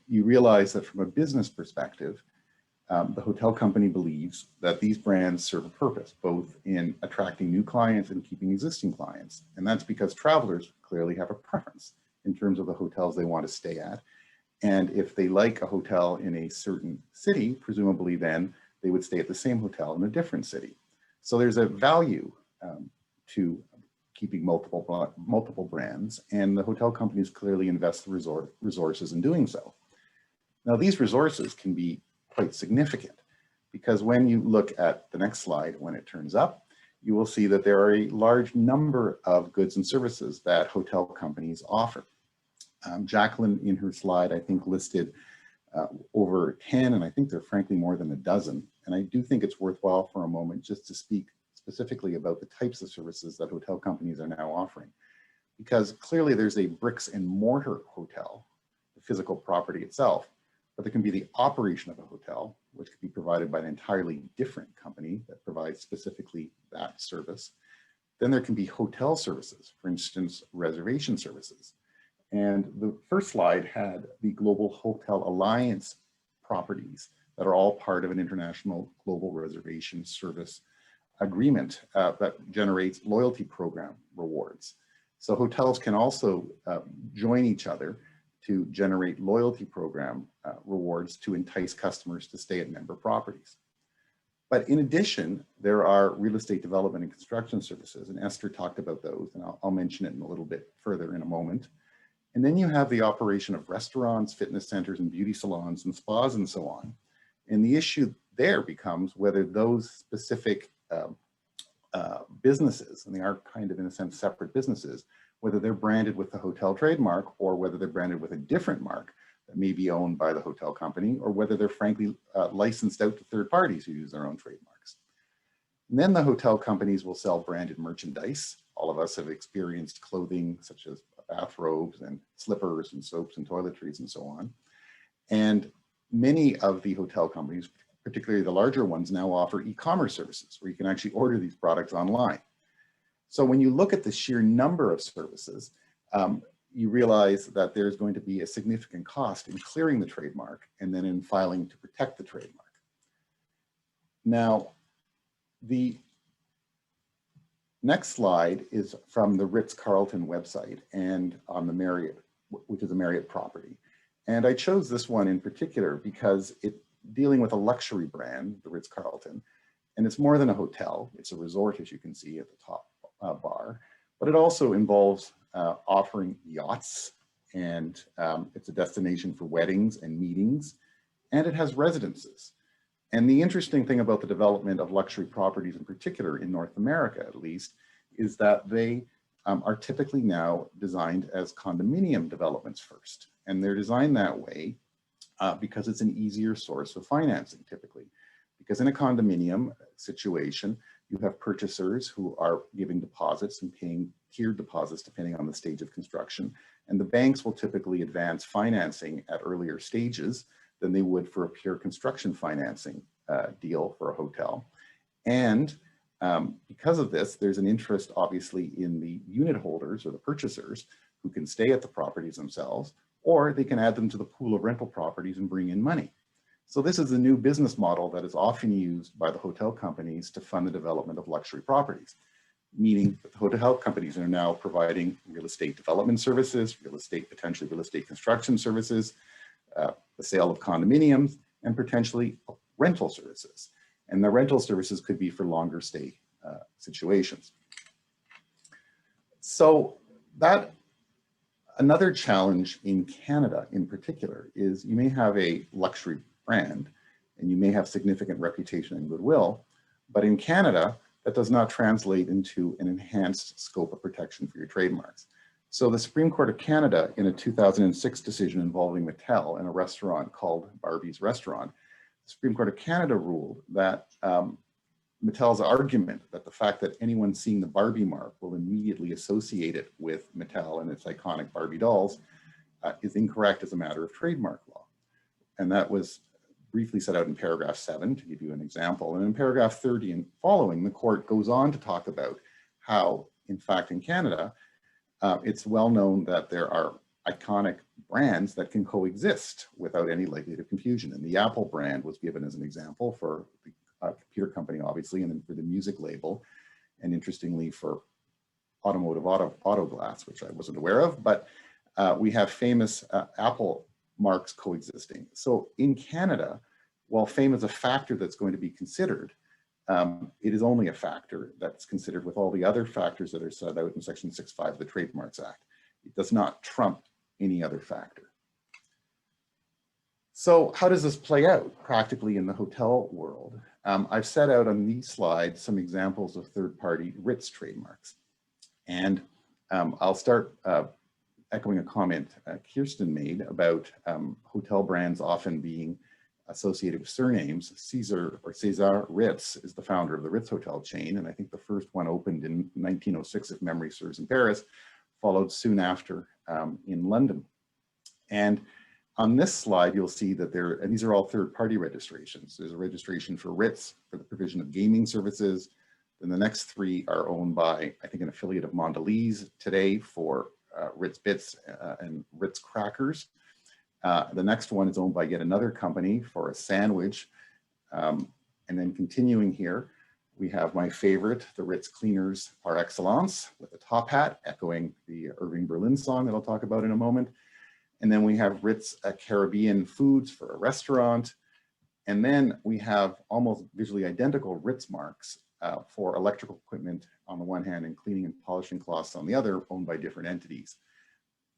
you realize that from a business perspective, the hotel company believes that these brands serve a purpose, both in attracting new clients and keeping existing clients. And that's because travelers clearly have a preference in terms of the hotels they want to stay at. And if they like a hotel in a certain city, presumably then they would stay at the same hotel in a different city. So there's a value to keeping multiple brands, and the hotel companies clearly invest the resources in doing so. Now, these resources can be quite significant because when you look at the next slide, when it turns up, you will see that there are a large number of goods and services that hotel companies offer. Jacqueline, in her slide, I think listed over 10, and I think there are frankly more than a dozen. And I do think it's worthwhile for a moment just to speak specifically about the types of services that hotel companies are now offering. Because clearly there's a bricks and mortar hotel, the physical property itself, but there can be the operation of a hotel, which could be provided by an entirely different company that provides specifically that service. Then there can be hotel services, for instance, reservation services. And the first slide had the Global Hotel Alliance properties that are all part of an international global reservation service agreement that generates loyalty program rewards. So hotels can also join each other to generate loyalty program rewards to entice customers to stay at member properties. But in addition, there are real estate development and construction services, and Esther talked about those, and I'll mention it in a little bit further in a moment. And then you have the operation of restaurants, fitness centers, and beauty salons and spas and so on. And the issue there becomes whether those specific businesses, and they are kind of in a sense separate businesses, whether they're branded with the hotel trademark or whether they're branded with a different mark that may be owned by the hotel company, or whether they're frankly licensed out to third parties who use their own trademarks. And then the hotel companies will sell branded merchandise. All of us have experienced clothing such as bathrobes and slippers and soaps and toiletries and so on. And many of the hotel companies, particularly the larger ones, now offer e-commerce services where you can actually order these products online. So when you look at the sheer number of services, you realize that there's going to be a significant cost in clearing the trademark and then in filing to protect the trademark. Now, the next slide is from the Ritz-Carlton website and on the Marriott, which is a Marriott property. And I chose this one in particular because it's dealing with a luxury brand, the Ritz-Carlton, and it's more than a hotel. It's a resort, as you can see at the top bar, but it also involves offering yachts, and it's a destination for weddings and meetings, and it has residences. And the interesting thing about the development of luxury properties in particular in North America, at least, is that they are typically now designed as condominium developments first. And they're designed that way because it's an easier source of financing typically. Because in a condominium situation, you have purchasers who are giving deposits and paying tiered deposits depending on the stage of construction. And the banks will typically advance financing at earlier stages than they would for a pure construction financing deal for a hotel. And because of this, there's an interest obviously in the unit holders or the purchasers who can stay at the properties themselves, or they can add them to the pool of rental properties and bring in money. So this is a new business model that is often used by the hotel companies to fund the development of luxury properties, meaning that the hotel companies are now providing real estate development services, potentially real estate construction services, the sale of condominiums, and potentially rental services. And the rental services could be for longer stay situations. So that another challenge in Canada in particular is you may have a luxury brand and you may have significant reputation and goodwill, but in Canada, that does not translate into an enhanced scope of protection for your trademarks. So the Supreme Court of Canada, in a 2006 decision involving Mattel and a restaurant called Barbie's Restaurant, the Supreme Court of Canada ruled that Mattel's argument that the fact that anyone seeing the Barbie mark will immediately associate it with Mattel and its iconic Barbie dolls is incorrect as a matter of trademark law. And that was briefly set out in paragraph 7 to give you an example. And in paragraph 30 and following, the court goes on to talk about how, in fact, in Canada, it's well known that there are iconic brands that can coexist without any likelihood of confusion. And the Apple brand was given as an example for the computer company, obviously, and then for the music label, and interestingly for automotive auto glass, which I wasn't aware of, but we have famous Apple marks coexisting. So in Canada, while fame is a factor that's going to be considered, it is only a factor that's considered with all the other factors that are set out in Section 6.5 of the Trademarks Act. It does not trump any other factor. So how does this play out practically in the hotel world? I've set out on these slides some examples of third-party RITZ trademarks. And I'll start echoing a comment Kirsten made about hotel brands often being associated with surnames. Cesar RITZ is the founder of the RITZ hotel chain, and I think the first one opened in 1906, if memory serves, in Paris, followed soon after in London. And on this slide, you'll see that and these are all third-party registrations. There's a registration for RITZ for the provision of gaming services. Then the next three are owned by, I think, an affiliate of Mondelez today for Ritz Bits and Ritz Crackers. The next one is owned by yet another company for a sandwich. And then continuing here, we have my favorite, the Ritz Cleaners par excellence with a top hat, echoing the Irving Berlin song that I'll talk about in a moment. And then we have Ritz Caribbean Foods for a restaurant. And then we have almost visually identical Ritz marks for electrical equipment on the one hand and cleaning and polishing cloths on the other, owned by different entities.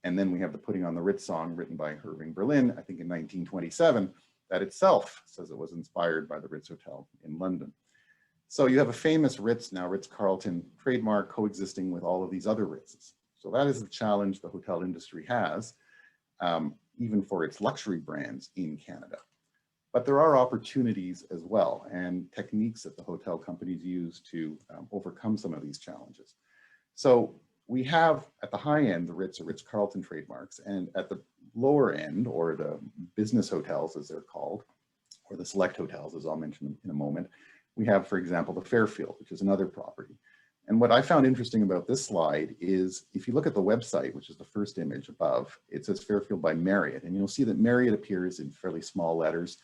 And then we have the Putting on the Ritz song written by Irving Berlin, I think in 1927, that itself says it was inspired by the Ritz Hotel in London. So you have a famous Ritz now, Ritz-Carlton trademark coexisting with all of these other Ritzes. So that is the challenge the hotel industry has, even for its luxury brands in Canada. But there are opportunities as well and techniques that the hotel companies use to overcome some of these challenges. So we have at the high end, the Ritz or Ritz-Carlton trademarks, and at the lower end, or the business hotels as they're called, or the select hotels, as I'll mention in a moment, we have, for example, the Fairfield, which is another property. And what I found interesting about this slide is if you look at the website, which is the first image above, it says Fairfield by Marriott, and you'll see that Marriott appears in fairly small letters,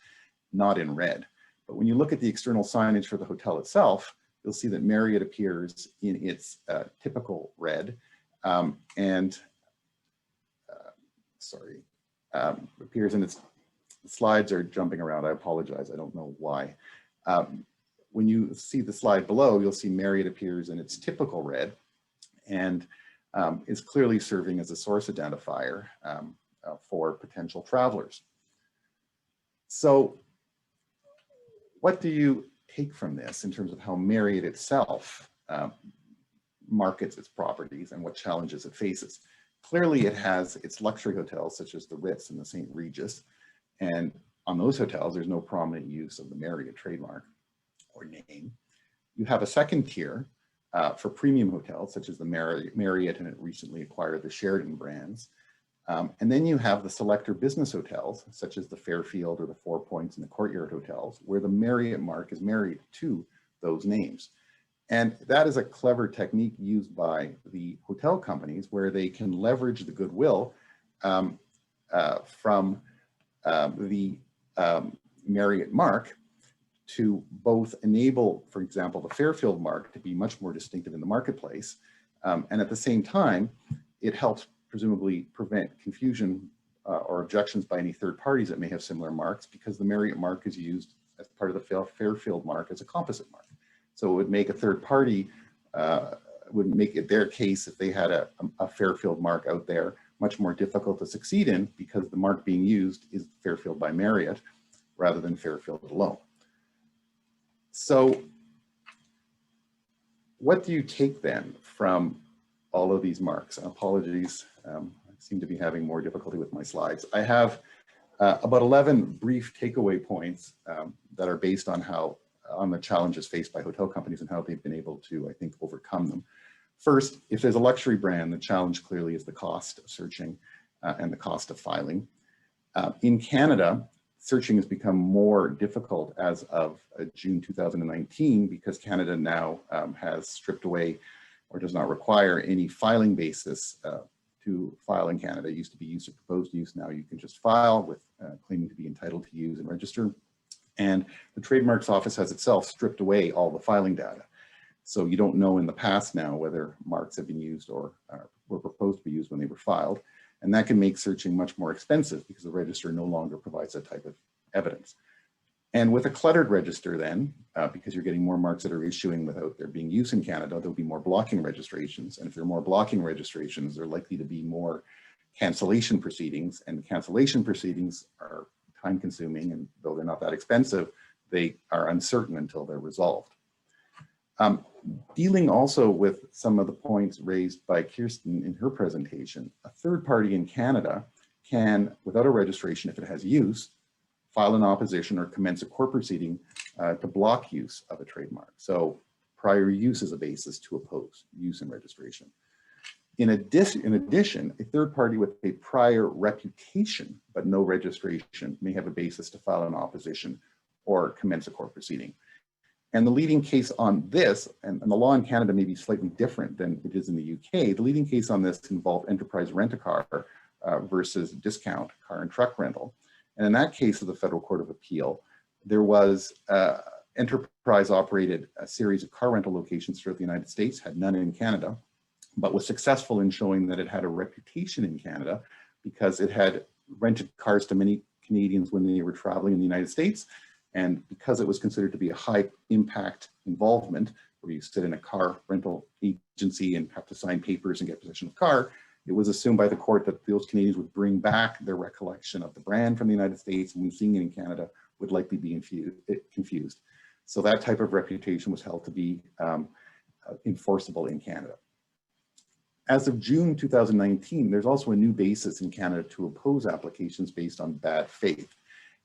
not in red. But when you look at the external signage for the hotel itself, you'll see that Marriott appears in its typical red appears in its, the slides are jumping around. I apologize, I don't know why. When you see the slide below, you'll see Marriott appears in its typical red and is clearly serving as a source identifier for potential travelers. So what do you take from this in terms of how Marriott itself markets its properties and what challenges it faces. Clearly, it has its luxury hotels, such as the RITZ and the St. Regis. And on those hotels, there's no prominent use of the Marriott trademark or name. You have a second tier for premium hotels, such as the Marriott, and it recently acquired the Sheraton brands. And then you have the selector business hotels, such as the Fairfield or the Four Points and the Courtyard hotels, where the Marriott mark is married to those names. And that is a clever technique used by the hotel companies, where they can leverage the goodwill from the Marriott mark to both enable, for example, the Fairfield mark to be much more distinctive in the marketplace. And at the same time, it helps presumably prevent confusion or objections by any third parties that may have similar marks, because the Marriott mark is used as part of the Fairfield mark as a composite mark. So it would make a third party, would make it their case if they had a Fairfield mark out there much more difficult to succeed in, because the mark being used is Fairfield by Marriott rather than Fairfield alone. So what do you take then from all of these marks? Apologies, I seem to be having more difficulty with my slides. I have about 11 brief takeaway points that are based on the challenges faced by hotel companies and how they've been able to, I think, overcome them. First, if there's a luxury brand, the challenge clearly is the cost of searching and the cost of filing. In Canada, searching has become more difficult as of June 2019, because Canada now has stripped away or does not require any filing basis to file in Canada. It used to be use or proposed use. Now you can just file with claiming to be entitled to use and register. And the Trademarks Office has itself stripped away all the filing data. So you don't know in the past now whether marks have been used or were proposed to be used when they were filed. And that can make searching much more expensive, because the register no longer provides that type of evidence. And with a cluttered register then, because you're getting more marks that are issuing without there being use in Canada, there'll be more blocking registrations. And if there are more blocking registrations, there are likely to be more cancellation proceedings, and cancellation proceedings are time consuming, and though they're not that expensive, they are uncertain until they're resolved. Dealing also with some of the points raised by Kirsten in her presentation, a third party in Canada can, without a registration, if it has use, file an opposition or commence a court proceeding to block use of a trademark. So prior use is a basis to oppose use and registration. In addition, a third party with a prior reputation but no registration may have a basis to file an opposition or commence a court proceeding. And the leading case on this, and the law in Canada may be slightly different than it is in the UK, the leading case on this involved enterprise rent-a-car versus discount car and truck rental. And in that case of the Federal Court of Appeal, there was Enterprise operated a series of car rental locations throughout the United States, had none in Canada, but was successful in showing that it had a reputation in Canada because it had rented cars to many Canadians when they were traveling in the United States. And because it was considered to be a high impact involvement, where you sit in a car rental agency and have to sign papers and get possession of the car, it was assumed by the court that those Canadians would bring back their recollection of the brand from the United States, and when seeing it in Canada would likely be confused. So that type of reputation was held to be enforceable in Canada. As of June 2019, there's also a new basis in Canada to oppose applications based on bad faith.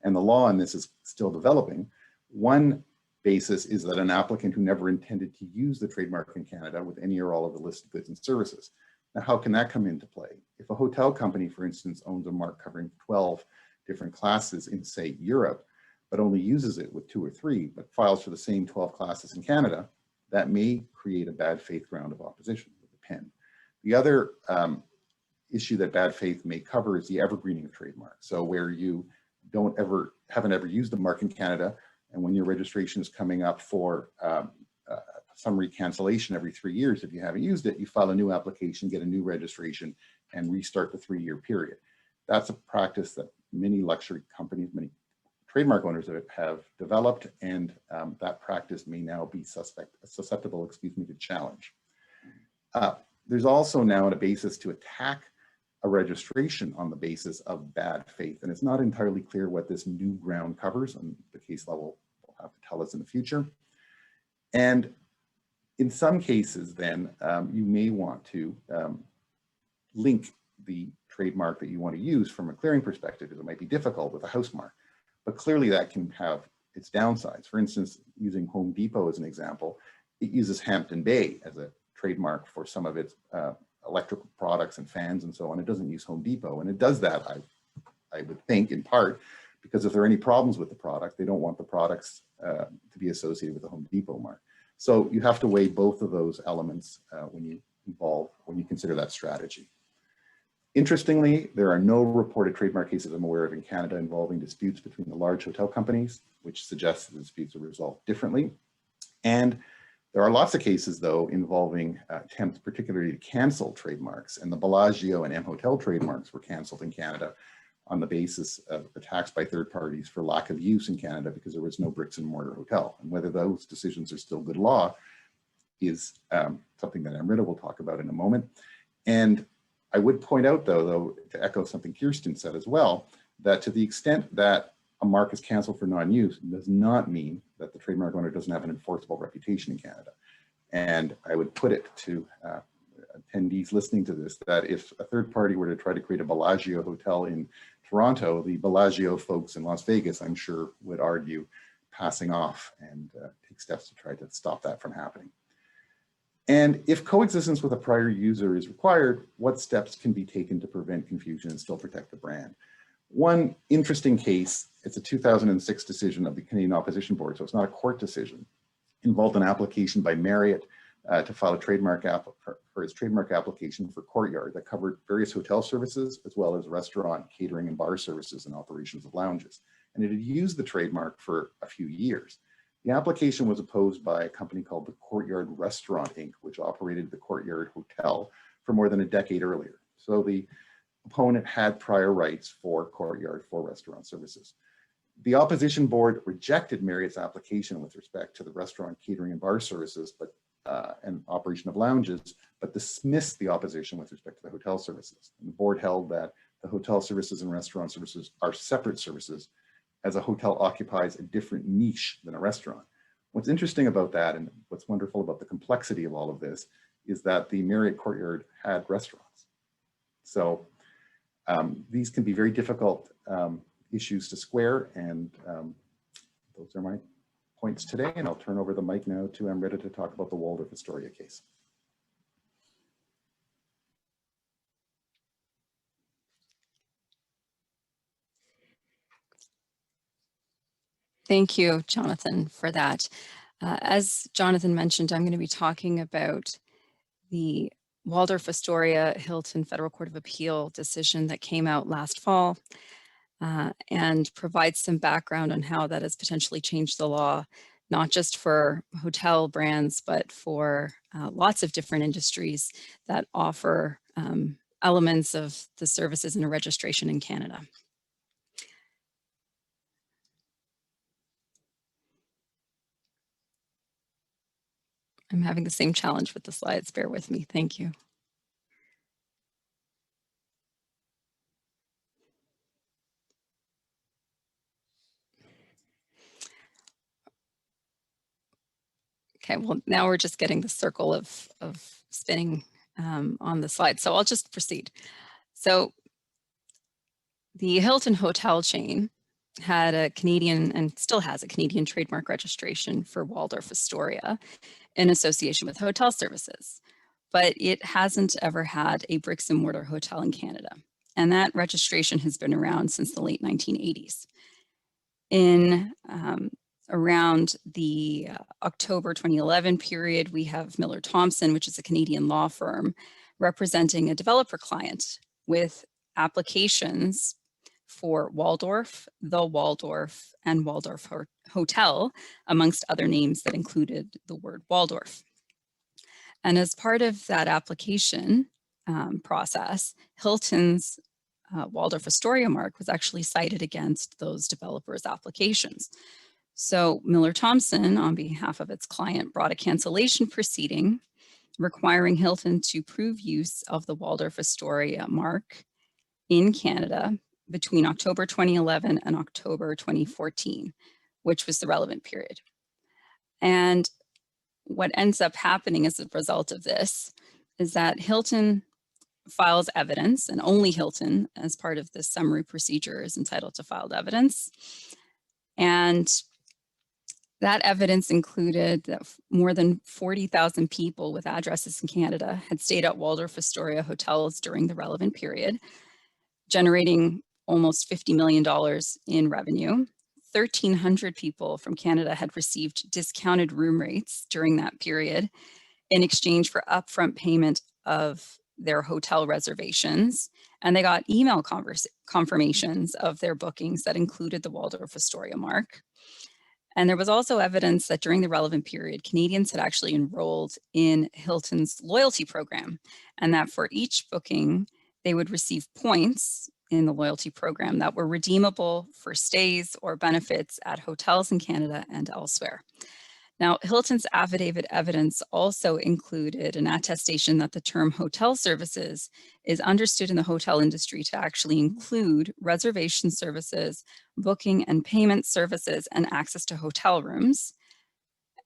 And the law on this is still developing. One basis is that an applicant who never intended to use the trademark in Canada with any or all of the listed goods and services. Now, how can that come into play? If a hotel company, for instance, owns a mark covering 12 different classes in, say, Europe, but only uses it with 2 or 3, but files for the same 12 classes in Canada, that may create a bad faith ground of opposition with a pen. The other issue that bad faith may cover is the evergreening of trademarks. So where you haven't ever used the mark in Canada, and when your registration is coming up for summary cancellation every 3 years, if you haven't used it, you file a new application, get a new registration, and restart the 3-year period. That's a practice that many luxury companies, many trademark owners have developed, and that practice may now be susceptible, to challenge. There's also now a basis to attack a registration on the basis of bad faith, and it's not entirely clear what this new ground covers, and the case law will have to tell us in the future. And In some cases, then, you may want to link the trademark that you want to use from a clearing perspective. It might be difficult with a house mark, but clearly that can have its downsides. For instance, using Home Depot as an example, it uses Hampton Bay as a trademark for some of its electrical products and fans and so on. It doesn't use Home Depot, and it does that, I would think, in part because if there are any problems with the product, they don't want the products to be associated with the Home Depot mark. So you have to weigh both of those elements when you consider that strategy. Interestingly, there are no reported trademark cases I'm aware of in Canada involving disputes between the large hotel companies, which suggests that the disputes are resolved differently. And there are lots of cases, though, involving attempts particularly to cancel trademarks, and the Bellagio and M Hotel trademarks were canceled in Canada on the basis of attacks by third parties for lack of use in Canada because there was no bricks and mortar hotel. And whether those decisions are still good law is something that Amrita will talk about in a moment. And I would point out, though, to echo something Kirsten said as well, that to the extent that a mark is canceled for non-use does not mean that the trademark owner doesn't have an enforceable reputation in Canada. And I would put it to attendees listening to this, that if a third party were to try to create a Bellagio hotel in Toronto, the Bellagio folks in Las Vegas, I'm sure, would argue passing off and take steps to try to stop that from happening. And if coexistence with a prior user is required, what steps can be taken to prevent confusion and still protect the brand? One interesting case, it's a 2006 decision of the Canadian Opposition Board, so it's not a court decision, involved an application by Marriott to file a trademark for its trademark application for Courtyard that covered various hotel services as well as restaurant, catering, and bar services and operations of lounges. And it had used the trademark for a few years. The application was opposed by a company called the Courtyard Restaurant Inc., which operated the Courtyard Hotel for more than a decade earlier. So the opponent had prior rights for Courtyard for restaurant services. The opposition board rejected Marriott's application with respect to the restaurant, catering, and bar services, but and operation of lounges, but dismissed the opposition with respect to the hotel services. And the board held that the hotel services and restaurant services are separate services, as a hotel occupies a different niche than a restaurant. What's interesting about that, and what's wonderful about the complexity of all of this, is that the Marriott Courtyard had restaurants. So these can be very difficult issues to square, and those are my points today, and I'll turn over the mic now to Amrita to talk about the Waldorf Astoria case. Thank you, Jonathan, for that. As Jonathan mentioned, I'm going to be talking about the Waldorf Astoria Hilton Federal Court of Appeal decision that came out last fall and provide some background on how that has potentially changed the law, not just for hotel brands, but for lots of different industries that offer elements of the services and a registration in Canada. I'm having the same challenge with the slides, bear with me, thank you. Okay, well, now we're just getting the circle of spinning on the slide, so I'll just proceed. So the Hilton hotel chain had a Canadian, and still has a Canadian trademark registration for Waldorf Astoria in association with hotel services, but it hasn't ever had a bricks and mortar hotel in Canada. And that registration has been around since the late 1980s. In around the October 2011 period, we have Miller Thomson, which is a Canadian law firm, representing a developer client with applications for Waldorf, the Waldorf, and Waldorf Hotel, amongst other names that included the word Waldorf. And as part of that application process, Hilton's Waldorf Astoria mark was actually cited against those developers' applications. So Miller Thomson, on behalf of its client, brought a cancellation proceeding requiring Hilton to prove use of the Waldorf Astoria mark in Canada between October 2011 and October 2014, which was the relevant period. And what ends up happening as a result of this is that Hilton files evidence, and only Hilton, as part of this summary procedure, is entitled to filed evidence. And that evidence included that more than 40,000 people with addresses in Canada had stayed at Waldorf Astoria hotels during the relevant period, generating almost $50 million in revenue. 1,300 people from Canada had received discounted room rates during that period in exchange for upfront payment of their hotel reservations. And they got email confirmations of their bookings that included the Waldorf Astoria mark. And there was also evidence that during the relevant period, Canadians had actually enrolled in Hilton's loyalty program, and that for each booking, they would receive points in the loyalty program that were redeemable for stays or benefits at hotels in Canada and elsewhere. Now, Hilton's affidavit evidence also included an attestation that the term hotel services is understood in the hotel industry to actually include reservation services, booking and payment services, and access to hotel rooms,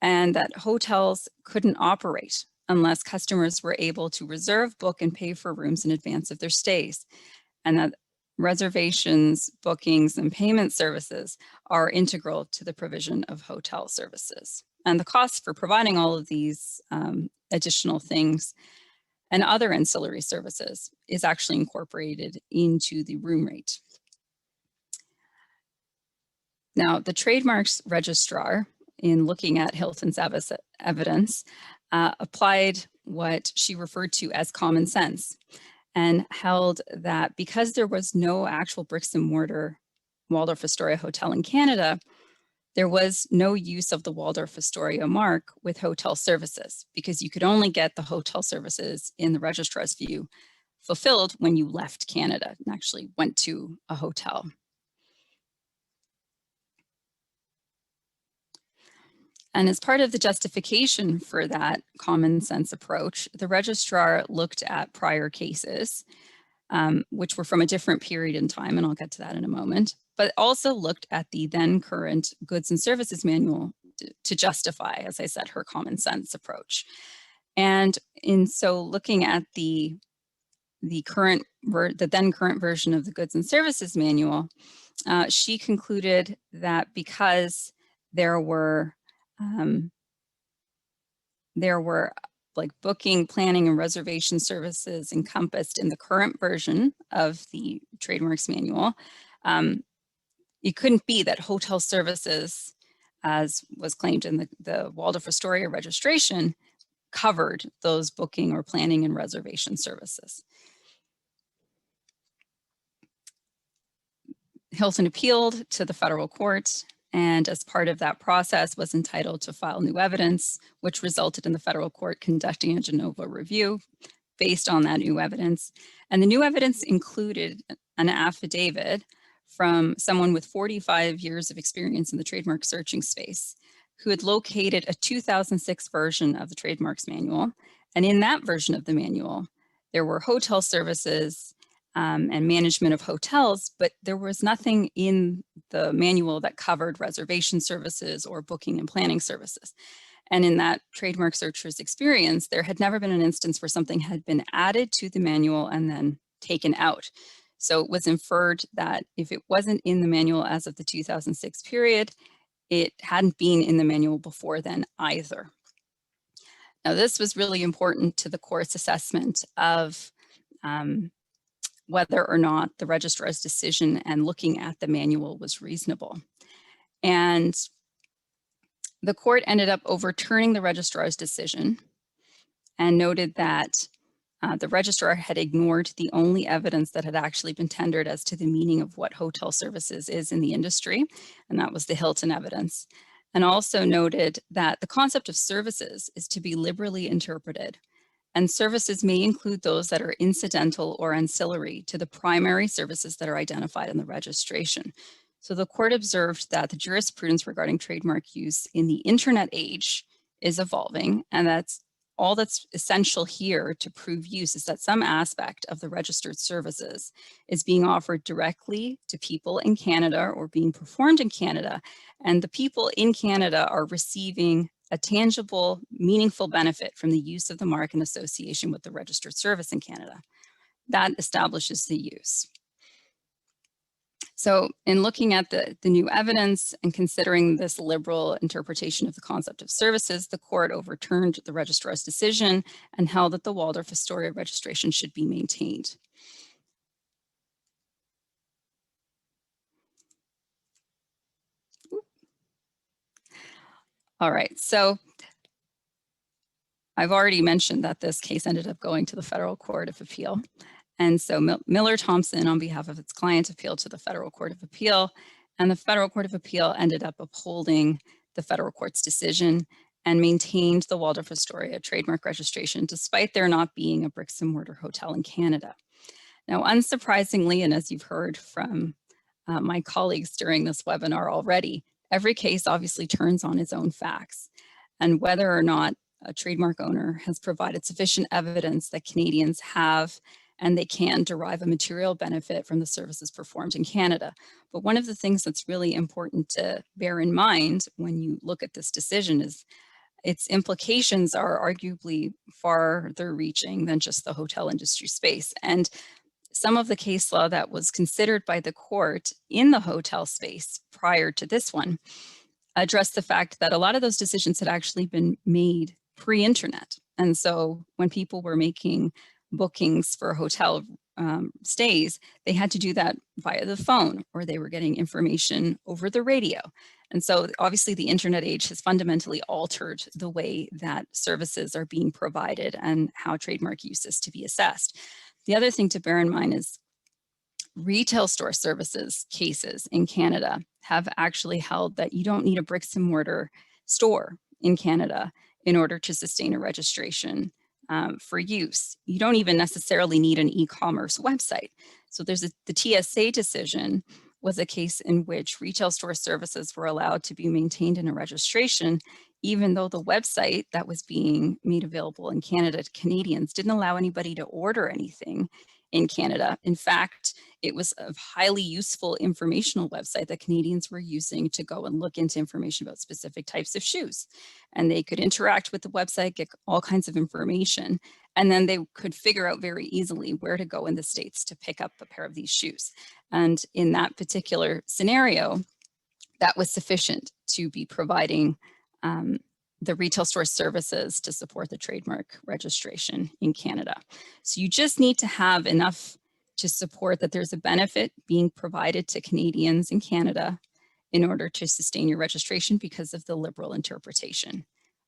and that hotels couldn't operate unless customers were able to reserve, book, and pay for rooms in advance of their stays, and that reservations, bookings, and payment services are integral to the provision of hotel services. And the cost for providing all of these additional things and other ancillary services is actually incorporated into the room rate. Now, the trademarks registrar, in looking at Hilton's evidence, applied what she referred to as common sense, and held that because there was no actual bricks and mortar Waldorf Astoria hotel in Canada, there was no use of the Waldorf Astoria mark with hotel services, because you could only get the hotel services in the registrar's view fulfilled when you left Canada and actually went to a hotel. And as part of the justification for that common sense approach, the registrar looked at prior cases, which were from a different period in time, and I'll get to that in a moment, but also looked at the then current goods and services manual to justify, as I said, her common sense approach. And in so looking at the then current version of the goods and services manual, she concluded that because there were like booking, planning, and reservation services encompassed in the current version of the trademarks manual, it couldn't be that hotel services, as was claimed in the Waldorf Astoria registration, covered those booking or planning and reservation services. Hilton appealed to the federal court, and as part of that process was entitled to file new evidence, which resulted in the federal court conducting a de novo review based on that new evidence. And the new evidence included an affidavit from someone with 45 years of experience in the trademark searching space, who had located a 2006 version of the trademarks manual. And in that version of the manual, there were hotel services and management of hotels, but there was nothing in the manual that covered reservation services or booking and planning services. And in that trademark searcher's experience, there had never been an instance where something had been added to the manual and then taken out. So it was inferred that if it wasn't in the manual as of the 2006 period, it hadn't been in the manual before then either. Now, this was really important to the court's assessment of whether or not the registrar's decision and looking at the manual was reasonable. And the court ended up overturning the registrar's decision and noted that the registrar had ignored the only evidence that had actually been tendered as to the meaning of what hotel services is in the industry, and that was the Hilton evidence. And also noted that the concept of services is to be liberally interpreted, and services may include those that are incidental or ancillary to the primary services that are identified in the registration. So the court observed that the jurisprudence regarding trademark use in the internet age is evolving, and that's all that's essential here to prove use is that some aspect of the registered services is being offered directly to people in Canada or being performed in Canada, and the people in Canada are receiving a tangible, meaningful benefit from the use of the mark in association with the registered service in Canada. That establishes the use. So in looking at the new evidence and considering this liberal interpretation of the concept of services, the court overturned the registrar's decision and held that the Waldorf Astoria registration should be maintained. All right, so I've already mentioned that this case ended up going to the Federal Court of Appeal. And so Miller Thompson, on behalf of its client, appealed to the Federal Court of Appeal, and the Federal Court of Appeal ended up upholding the federal court's decision and maintained the Waldorf Astoria trademark registration, despite there not being a bricks and mortar hotel in Canada. Now, unsurprisingly, and as you've heard from my colleagues during this webinar already, every case obviously turns on its own facts, and whether or not a trademark owner has provided sufficient evidence that Canadians have and they can derive a material benefit from the services performed in Canada. But one of the things that's really important to bear in mind when you look at this decision is its implications are arguably farther reaching than just the hotel industry space. And some of the case law that was considered by the court in the hotel space prior to this one addressed the fact that a lot of those decisions had actually been made pre-internet. And so when people were making bookings for hotel stays, they had to do that via the phone, or they were getting information over the radio. And so obviously the internet age has fundamentally altered the way that services are being provided and how trademark use is to be assessed. The other thing to bear in mind is retail store services cases in Canada have actually held that you don't need a bricks and mortar store in Canada in order to sustain a registration for use. You don't even necessarily need an e-commerce website. So there's the TSA decision was a case in which retail store services were allowed to be maintained in a registration, even though the website that was being made available in Canada to Canadians didn't allow anybody to order anything in Canada. In fact, it was a highly useful informational website that Canadians were using to go and look into information about specific types of shoes. And they could interact with the website, get all kinds of information, and then they could figure out very easily where to go in the States to pick up a pair of these shoes. And in that particular scenario, that was sufficient to be providing the retail store services to support the trademark registration in Canada. So you just need to have enough to support that there's a benefit being provided to Canadians in Canada in order to sustain your registration because of the liberal interpretation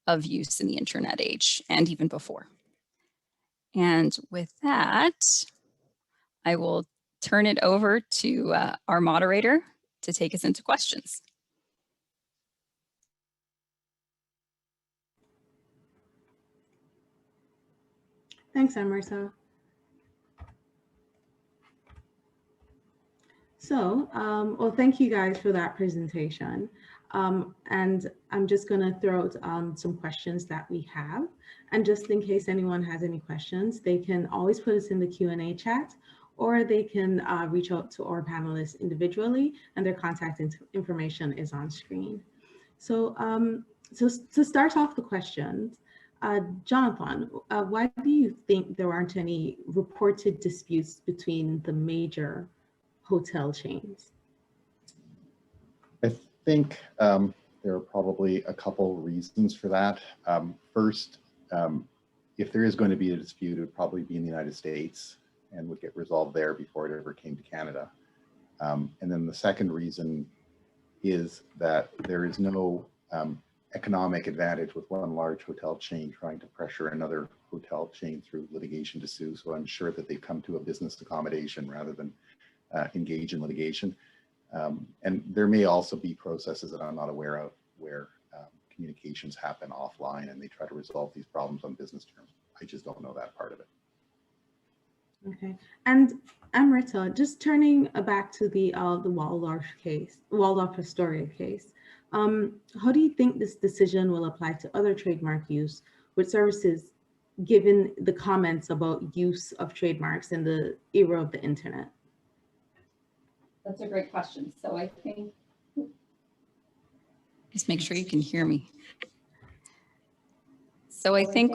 of use in the internet age and even before. And with that, I will turn it over to our moderator to take us into questions. Thanks, Amrita. So, well, thank you guys for that presentation. And I'm just going to throw out some questions that we have. And just in case anyone has any questions, they can always put us in the Q&A chat, or they can reach out to our panelists individually, and their contact information is on screen. So, so to start off the questions, Jonathan, why do you think there aren't any reported disputes between the major hotel chains? I think there are probably a couple reasons for that. First, if there is going to be a dispute, it would probably be in the United States and would get resolved there before it ever came to Canada. And then the second reason is that there is no economic advantage with one large hotel chain trying to pressure another hotel chain through litigation to sue. So I'm sure that they come to a business accommodation rather than engage in litigation. And there may also be processes that I'm not aware of where communications happen offline and they try to resolve these problems on business terms. I just don't know that part of it. Okay, and Amrita, just turning back to the Waldorf Astoria case, how do you think this decision will apply to other trademark use with services, given the comments about use of trademarks in the era of the internet? That's a great question. So I think, just make sure you can hear me. So I think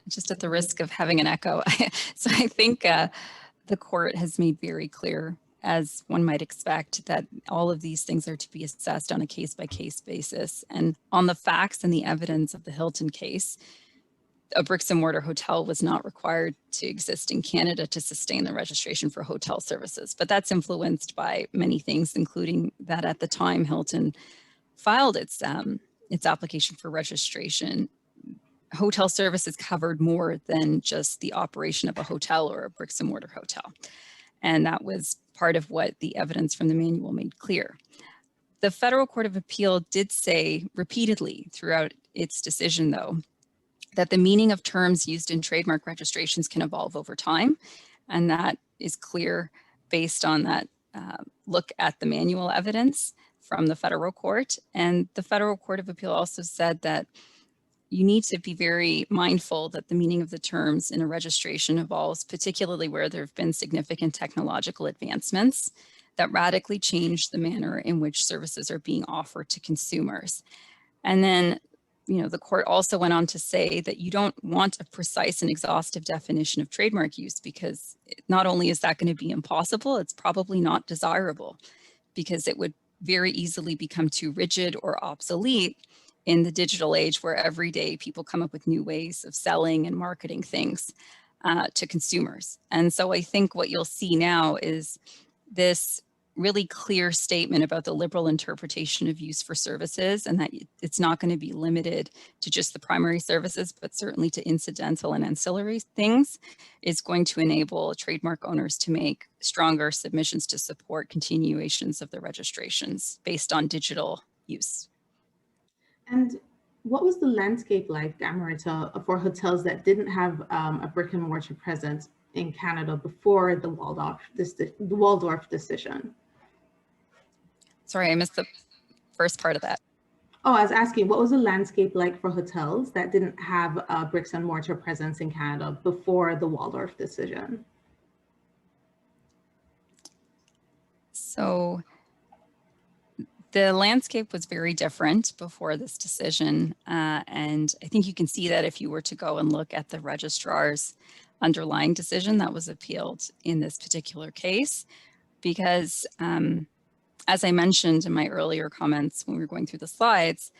just at the risk of having an echo, so I think the court has made very clear, as one might expect, that all of these things are to be assessed on a case-by-case basis. And on the facts and the evidence of the Hilton case, a bricks and mortar hotel was not required to exist in Canada to sustain the registration for hotel services. But that's influenced by many things, including that at the time Hilton filed its application for registration, hotel services covered more than just the operation of a hotel or a bricks and mortar hotel. And that was part of what the evidence from the manual made clear. The Federal Court of Appeal did say repeatedly throughout its decision, though, that the meaning of terms used in trademark registrations can evolve over time. And that is clear based on that look at the manual evidence from the federal court. And the Federal Court of Appeal also said that you need to be very mindful that the meaning of the terms in a registration evolves, particularly where there have been significant technological advancements that radically change the manner in which services are being offered to consumers. And then, you know, the court also went on to say that you don't want a precise and exhaustive definition of trademark use, because not only is that going to be impossible, it's probably not desirable, because it would very easily become too rigid or obsolete in the digital age, where every day people come up with new ways of selling and marketing things to consumers. And so I think what you'll see now is this really clear statement about the liberal interpretation of use for services, and that it's not going to be limited to just the primary services, but certainly to incidental and ancillary things, is going to enable trademark owners to make stronger submissions to support continuations of the registrations based on digital use. And what was the landscape like, Amrita, for hotels that didn't have a brick and mortar presence in Canada before the Waldorf decision? Sorry, I missed the first part of that. Oh, I was asking, what was the landscape like for hotels that didn't have a bricks and mortar presence in Canada before the Waldorf decision? So the landscape was very different before this decision. And I think you can see that if you were to go and look at the registrar's underlying decision that was appealed in this particular case, because as I mentioned in my earlier comments when we were going through the slides,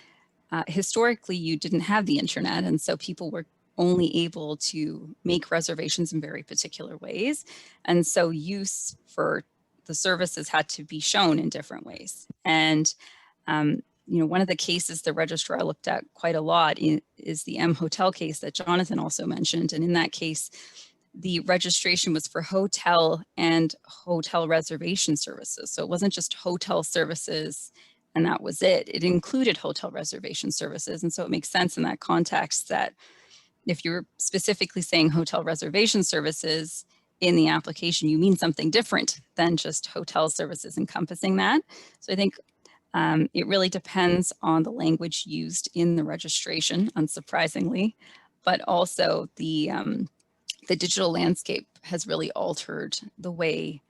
historically you didn't have the internet, and so people were only able to make reservations in very particular ways. And so use for the services had to be shown in different ways. And you know, one of the cases the registrar looked at quite a lot is the M Hotel case that Jonathan also mentioned. And in that case, the registration was for hotel and hotel reservation services. So it wasn't just hotel services and that was it. It included hotel reservation services. And so it makes sense in that context that if you're specifically saying hotel reservation services in the application, you mean something different than just hotel services encompassing that. So I think it really depends on the language used in the registration, unsurprisingly, but also the digital landscape has really altered the way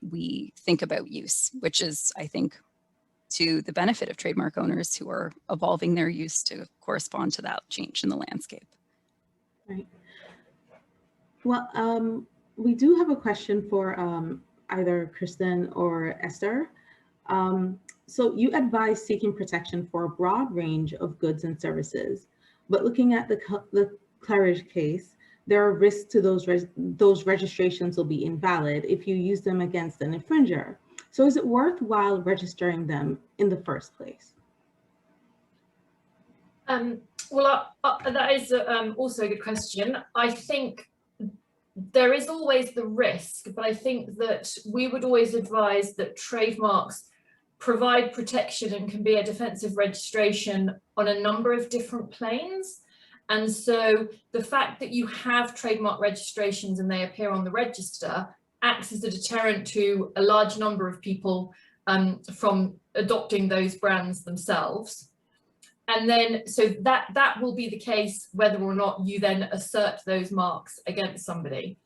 we think about use, which is, I think, to the benefit of trademark owners who are evolving their use to correspond to that change in the landscape. Right. Well, we do have a question for either Kristen or Esther. So you advise seeking protection for a broad range of goods and services, but looking at the Claridge case, there are risks to those registrations will be invalid if you use them against an infringer. So is it worthwhile registering them in the first place? Well, that is also a good question. I think there is always the risk, but I think that we would always advise that trademarks provide protection and can be a defensive registration on a number of different planes. And so the fact that you have trademark registrations and they appear on the register acts as a deterrent to a large number of people from adopting those brands themselves. And then, so that will be the case whether or not you then assert those marks against somebody.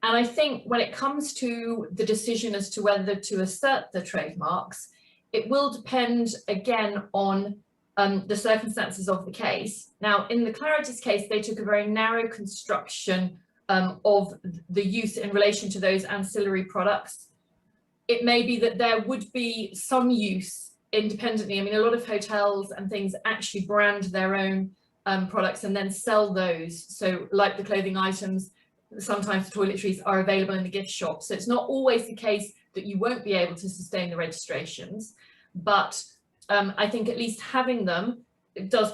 And I think when it comes to the decision as to whether to assert the trademarks, it will depend again on the circumstances of the case. Now, in the Clarity's case, they took a very narrow construction of the use in relation to those ancillary products. It may be that there would be some use independently. I mean, a lot of hotels and things actually brand their own products and then sell those. So like the clothing items, sometimes the toiletries are available in the gift shop. So it's not always the case that you won't be able to sustain the registrations, but I think at least having them, it does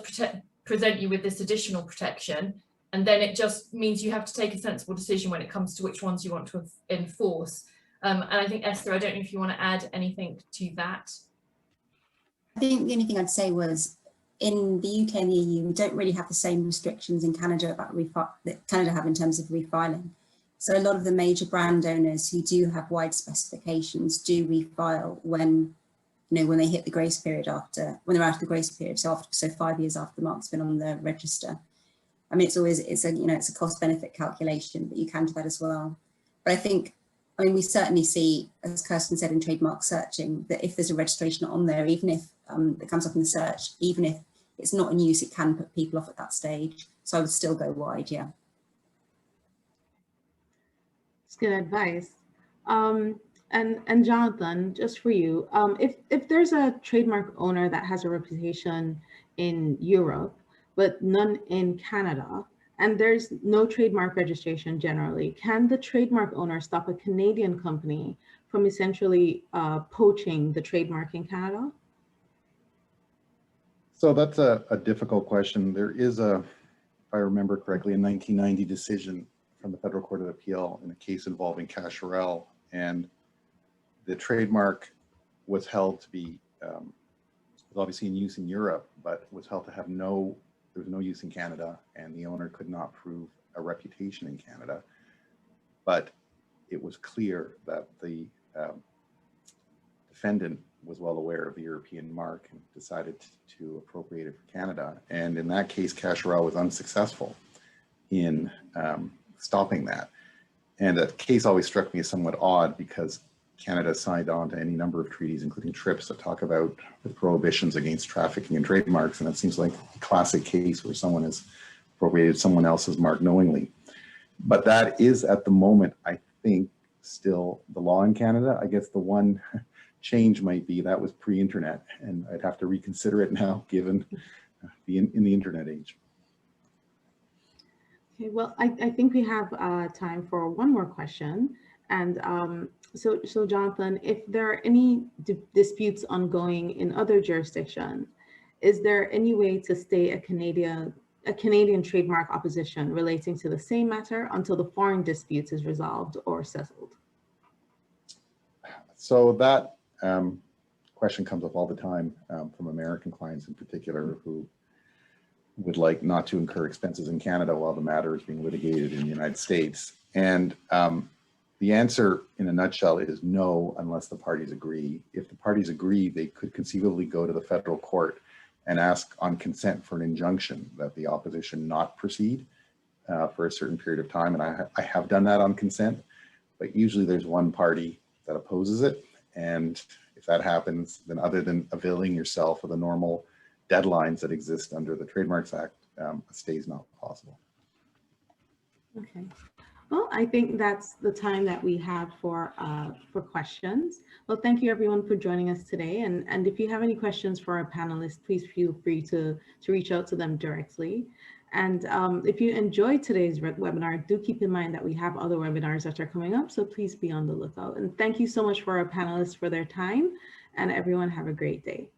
present you with this additional protection. And then it just means you have to take a sensible decision when it comes to which ones you want to enforce. And I think, Esther, I don't know if you want to add anything to that. I think the only thing I'd say was in the UK and the EU, we don't really have the same restrictions in Canada about that Canada have in terms of refiling. So a lot of the major brand owners who do have wide specifications do refile when, you know, when they hit the grace period when they're out of the grace period. So 5 years after the mark's been on the register. I mean, it's a cost benefit calculation, but you can do that as well. But I mean, we certainly see, as Kirsten said in trademark searching, that if there's a registration on there, even if it comes up in the search, even if it's not in use, it can put people off at that stage. So I would still go wide, yeah. It's good advice. And Jonathan, just for you, if there's a trademark owner that has a reputation in Europe, but none in Canada, and there's no trademark registration generally, can the trademark owner stop a Canadian company from essentially poaching the trademark in Canada? So that's a difficult question. There is if I remember correctly, a 1990 decision from the Federal Court of Appeal in a case involving Casherel, and the trademark was held to be, was obviously in use in Europe, but was held to have there was no use in Canada, and the owner could not prove a reputation in Canada. But it was clear that the defendant was well aware of the European mark and decided to appropriate it for Canada. And in that case, Casherel was unsuccessful in stopping that. And the case always struck me as somewhat odd because Canada signed on to any number of treaties, including TRIPS, that talk about the prohibitions against trafficking in trademarks. And it seems like a classic case where someone has appropriated someone else's mark knowingly. But that is, at the moment, I think, still the law in Canada. I guess the one change might be that was pre-internet, and I'd have to reconsider it now, given in the internet age. Okay, well, I think we have time for one more question. And so Jonathan, if there are any disputes ongoing in other jurisdictions, is there any way to stay a Canadian trademark opposition relating to the same matter until the foreign dispute is resolved or settled? So that question comes up all the time from American clients in particular, who would like not to incur expenses in Canada while the matter is being litigated in the United States. And the answer in a nutshell is no, unless the parties agree. If the parties agree, they could conceivably go to the federal court and ask on consent for an injunction that the opposition not proceed for a certain period of time. And I have done that on consent, but usually there's one party that opposes it. And if that happens, then other than availing yourself of the normal deadlines that exist under the Trademarks Act, a stay is not possible. Okay. Well, I think that's the time that we have for questions. Well, thank you everyone for joining us today. And if you have any questions for our panelists, please feel free to reach out to them directly. And if you enjoyed today's webinar, do keep in mind that we have other webinars that are coming up, so please be on the lookout. And thank you so much for our panelists for their time, and everyone have a great day.